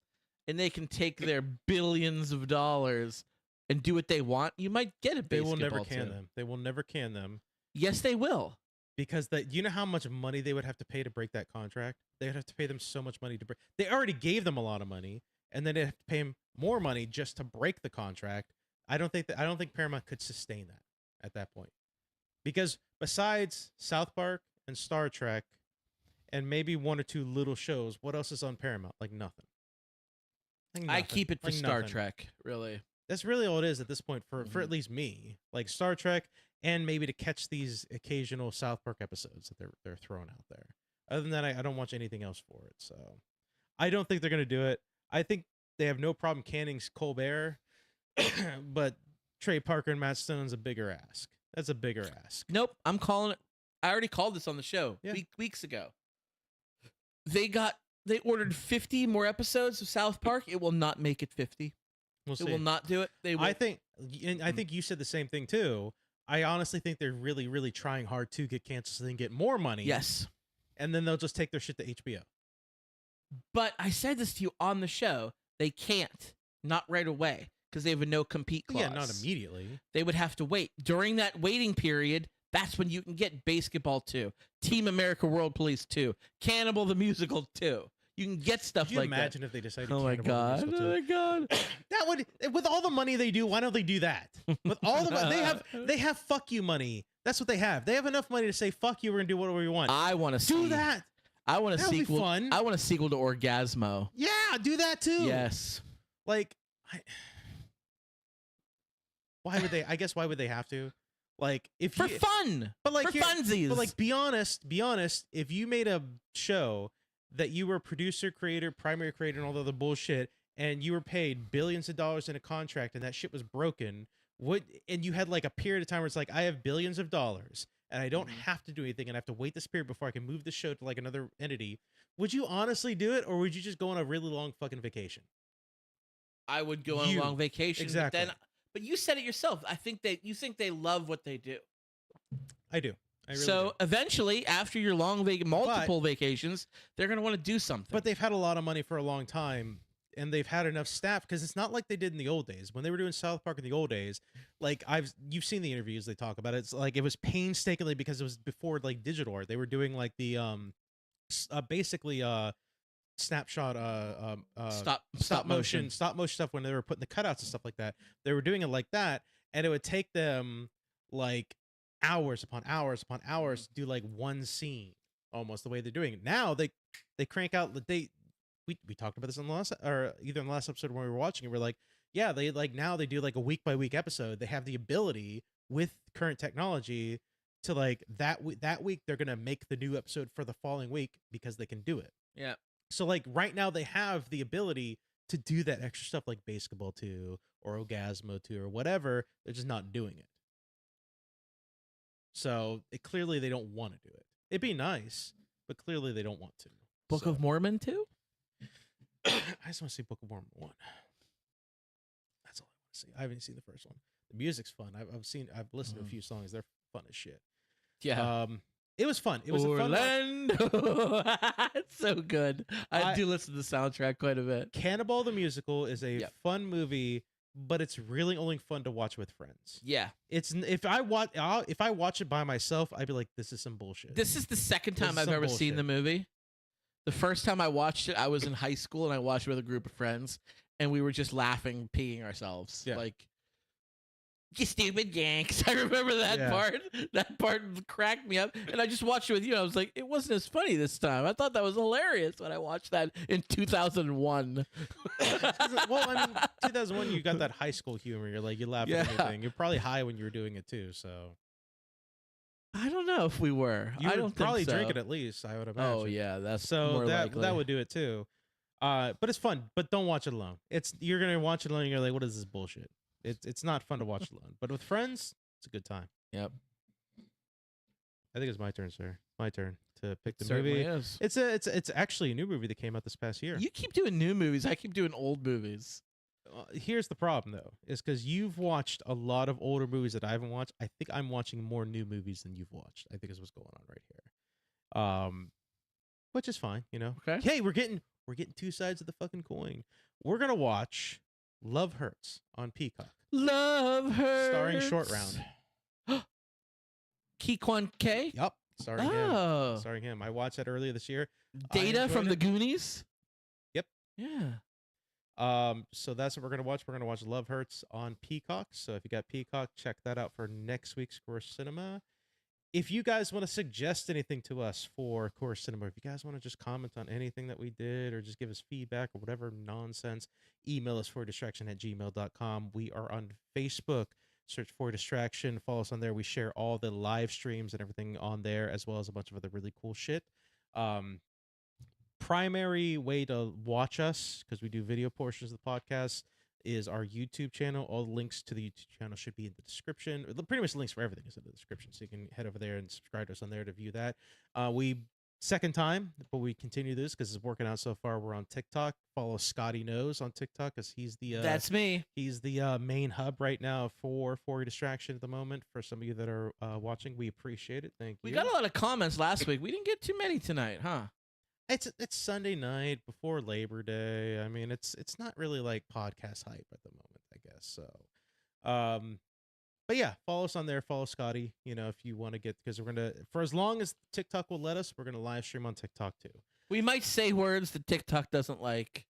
and they can take their billions of dollars and do what they want, you might get a They basketball will never can too. them. They will never can them Yes, they will. because you know how much money they would have to pay to break that contract? They would have to pay them so much money to break. They already gave them a lot of money, and then they have to pay them more money just to break the contract. I don't think Paramount could sustain that at that point. Because besides South Park and Star Trek and maybe one or two little shows, what else is on Paramount? Like nothing. Like I nothing. keep it for Like Star nothing. Trek, really. That's really all it is at this point for at least me. Like Star Trek and maybe to catch these occasional South Park episodes that they're throwing out there. Other than that, I don't watch anything else for it. So I don't think they're gonna do it. I think they have no problem canning Colbert, but Trey Parker and Matt Stone's a bigger ask. That's a bigger ask. Nope, I'm calling it. I already called this on the show Yeah. weeks ago. They ordered 50 more episodes of South Park. It will not make it 50. We'll see. It will not do it. They will. I think you said the same thing too. I honestly think they're really, really trying hard to get canceled so they can get more money. Yes. And then they'll just take their shit to HBO. But I said this to you on the show. They can't. Not right away. Because they have a no compete clause. Yeah, not immediately. They would have to wait. During that waiting period, that's when you can get Basketball 2, Team America World Police 2, Cannibal the Musical 2. You can get stuff Could you like that. imagine if they decided Oh my Cannibal god! the Musical Oh my too? god! That would, with all the money they do, why don't they do that? With all the they have fuck you money. That's what they have. They have enough money to say fuck you. We're gonna do whatever we want. I want to see Do that. I want a That would be sequel. fun. I want a sequel to Orgasmo. Yeah, do that too. Yes. Like, why would they? I guess why would they have to? Like, if For you, fun. but like for here- funsies. But like, be honest. If you made a show that you were producer, creator, primary creator, and all the other bullshit, and you were paid billions of dollars in a contract, and that shit was broken, and you had like a period of time where it's like, I have billions of dollars, and I don't have to do anything, and I have to wait this period before I can move the show to like another entity. Would you honestly do it, or would you just go on a really long fucking vacation? I would go on You. a long vacation. Exactly. But you said it yourself. I think you think they love what they do. I do. I really So do. eventually, after your long multiple vacations, they're gonna want to do something. But they've had a lot of money for a long time, and they've had enough staff because it's not like they did in the old days when they were doing South Park in the old days. Like you've seen the interviews they talk about it. It's like it was painstakingly because it was before like digital art. They were doing like the basically snapshot stop motion stuff when they were putting the cutouts and stuff like that. They were doing it like that, and it would take them like hours upon hours upon hours to do like one scene, almost the way they're doing it now. They crank out we talked about this in the last, or either in the last episode when we were watching it. We're like, yeah, they like now they do like a week by week episode. They have the ability with current technology to like that week they're gonna make the new episode for the following week because they can do it. yeah. So like right now they have the ability to do that extra stuff like Basketball 2 or Orgasmo 2 or whatever. They're just not doing it. So clearly they don't want to do it. It'd be nice, but clearly they don't want to. Book So, of Mormon too. I just want to see Book of Mormon 1. That's all I want to see. I haven't seen the first one. The music's fun. I've listened to a few songs. They're fun as shit. Yeah. It was fun. It was a fun Orlando. It's so good. I do listen to the soundtrack quite a bit. Cannibal the Musical is a Yep. fun movie, but it's really only fun to watch with friends. Yeah. If I watch it by myself, I'd be like, this is some bullshit. This is the second This time is I've some ever seen bullshit. the movie. The first time I watched it, I was in high school and I watched it with a group of friends, and we were just laughing, peeing ourselves. Yeah. Like, You stupid Yanks. I remember that Yeah. part. That part cracked me up. And I just watched it with you. I was like, it wasn't as funny this time. I thought that was hilarious when I watched that in 2001. Well, I mean, 2001, you got that high school humor. You're like, you laugh at Yeah. anything. You're probably high when you were doing it too, so I don't know if we were. you I were don't probably think so. drinking at least. I would imagine. Oh, yeah. That's So more that likely. that would do it too. But it's fun. But don't watch it alone. You're gonna watch it alone. And you're like, what is this bullshit? It's not fun to watch alone. But with friends, it's a good time. Yep. I think it's my turn, sir. My turn to pick the Certainly movie. is. It's actually a new movie that came out this past year. You keep doing new movies. I keep doing old movies. Here's the problem though, is because you've watched a lot of older movies that I haven't watched. I think I'm watching more new movies than you've watched. I think is what's going on right here. Which is fine, you know. Okay. Hey, we're getting two sides of the fucking coin. We're gonna watch Love Hurts on Peacock, Love Hurts. starring Short Round. Ki Kwan K. Yup, starring Oh. him. Starring him. I watched that earlier this year. Data from enjoyed the it. Goonies. Yep. Yeah. So that's what we're gonna watch. We're gonna watch Love Hurts on Peacock. So if you got Peacock, check that out for next week's Core Cinema. If you guys want to suggest anything to us for Core Cinema, if you guys want to just comment on anything that we did or just give us feedback or whatever nonsense, email us for distraction@gmail.com. We are on Facebook. Search for Distraction. Follow us on there. We share all the live streams and everything on there, as well as a bunch of other really cool shit. Primary way to watch us, because we do video portions of the podcast, is our YouTube channel. All the links to the YouTube channel should be in the description. Pretty much the links for everything is in the description, so you can head over there and subscribe to us on there to view that. Second time, but we continue this because it's working out so far. We're on TikTok. Follow Scotty Knows on TikTok because he's the That's me. he's the main hub right now for Distraction at the moment. For some of you that are watching, we appreciate it. Thank you. We got a lot of comments last week. We didn't get too many tonight, huh? It's Sunday night before Labor Day. I mean, it's not really like podcast hype at the moment, I guess. So, but yeah, follow us on there. Follow Scotty. You know, if you want to get, because we're gonna, for as long as TikTok will let us, we're gonna live stream on TikTok too. We might say words that TikTok doesn't like,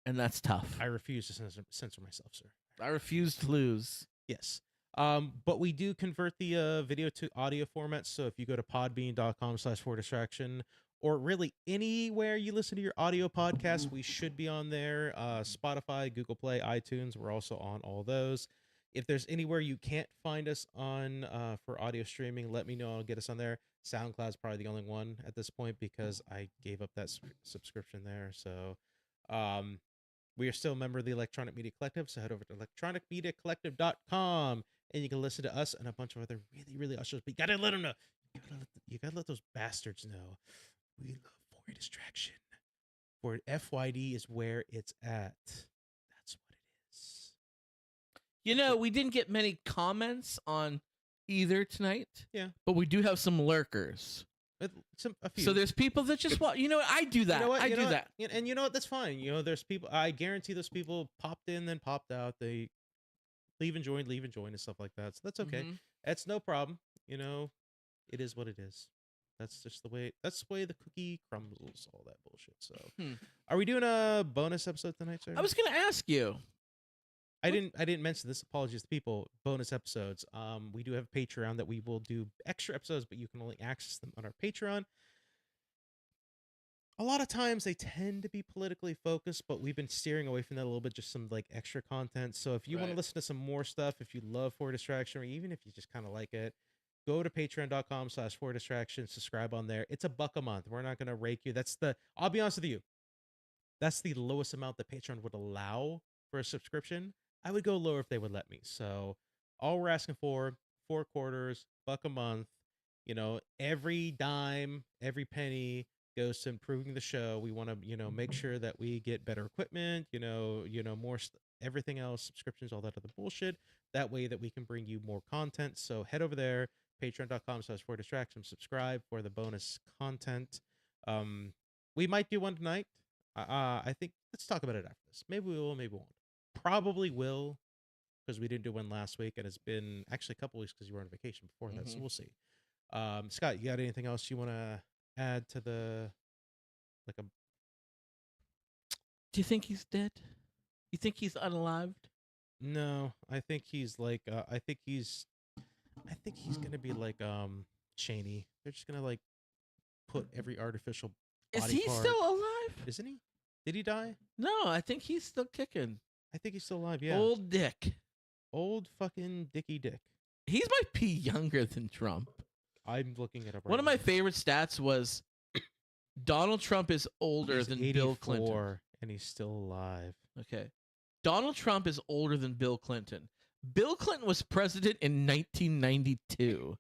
and that's tough. I refuse to censor myself, sir. I refuse to lose. Yes. But we do convert the video to audio format. So if you go to podbean.com/4distraction, or really anywhere you listen to your audio podcast, we should be on there. Spotify, Google Play, iTunes, we're also on all those. If there's anywhere you can't find us on for audio streaming, let me know. I'll get us on there. SoundCloud's probably the only one at this point because I gave up that subscription there. So we are still a member of the Electronic Media Collective. So head over to electronicmediacollective.com and you can listen to us and a bunch of other really, really awesome shows. But you got to let them know. You got to let those bastards know. We love For Distraction. For FYD is where it's at. That's what it is. You know, we didn't get many comments on either tonight. Yeah. But we do have some lurkers. A few. So there's people that just want, you know what? I do that. You know what? I You do know what? that. And you know what? That's fine. You know, there's people, I guarantee those people popped in, then popped out. They leave and join, and stuff like that. So that's okay. Mhm. That's no problem. You know, it is what it is. That's just the way, the cookie crumbles, all that bullshit. So are we doing a bonus episode tonight, sir? I was going to ask you. I didn't mention this. Apologies to people. Bonus episodes. We do have a Patreon that we will do extra episodes, but you can only access them on our Patreon. A lot of times they tend to be politically focused, but we've been steering away from that a little bit, just some like extra content. So if you want to Right. listen to some more stuff, if you love For Distraction, or even if you just kind of like it, go to patreon.com/4distraction, subscribe on there. It's $1 a month. We're not going to rake you. I'll be honest with you. That's the lowest amount that Patreon would allow for a subscription. I would go lower if they would let me. So all we're asking for, 4 quarters, $1 a month. You know, every dime, every penny goes to improving the show. We want to, you know, make sure that we get better equipment, more everything else, subscriptions, all that other bullshit. That way that we can bring you more content. So head over there, patreon.com/4distraction, subscribe for the bonus content. We might do one tonight. I think let's talk about it after this. Maybe we will, maybe we won't. Probably will, because we didn't do one last week, and it's been actually a couple weeks because you were on vacation before that. So we'll see. Scott, you got anything else you want to add to the Do you think he's dead? You think he's unalived? No, I think he's like. I think he's gonna be like Cheney. They're just gonna like put every artificial Is body he part. still alive? Isn't he? Did he die? No, I think he's still kicking. I think he's still alive. Yeah. Old Dick. Old fucking Dickie Dick. He might be younger than Trump. I'm looking it up. One of my favorite stats was Donald Trump is older He's than 84, Bill Clinton. and he's still alive. Okay. Donald Trump is older than Bill Clinton. Bill Clinton was president in 1992.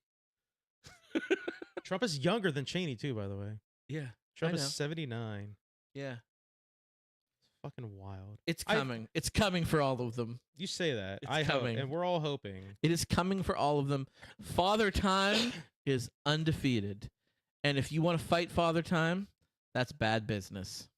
Trump is younger than Cheney too, by the way. Yeah. Trump I know. is 79. Yeah. Fucking wild. It's coming. It's coming for all of them. You say that. It's I hope, coming. and we're all hoping. It is coming for all of them. Father Time is undefeated. And if you want to fight Father Time, that's bad business.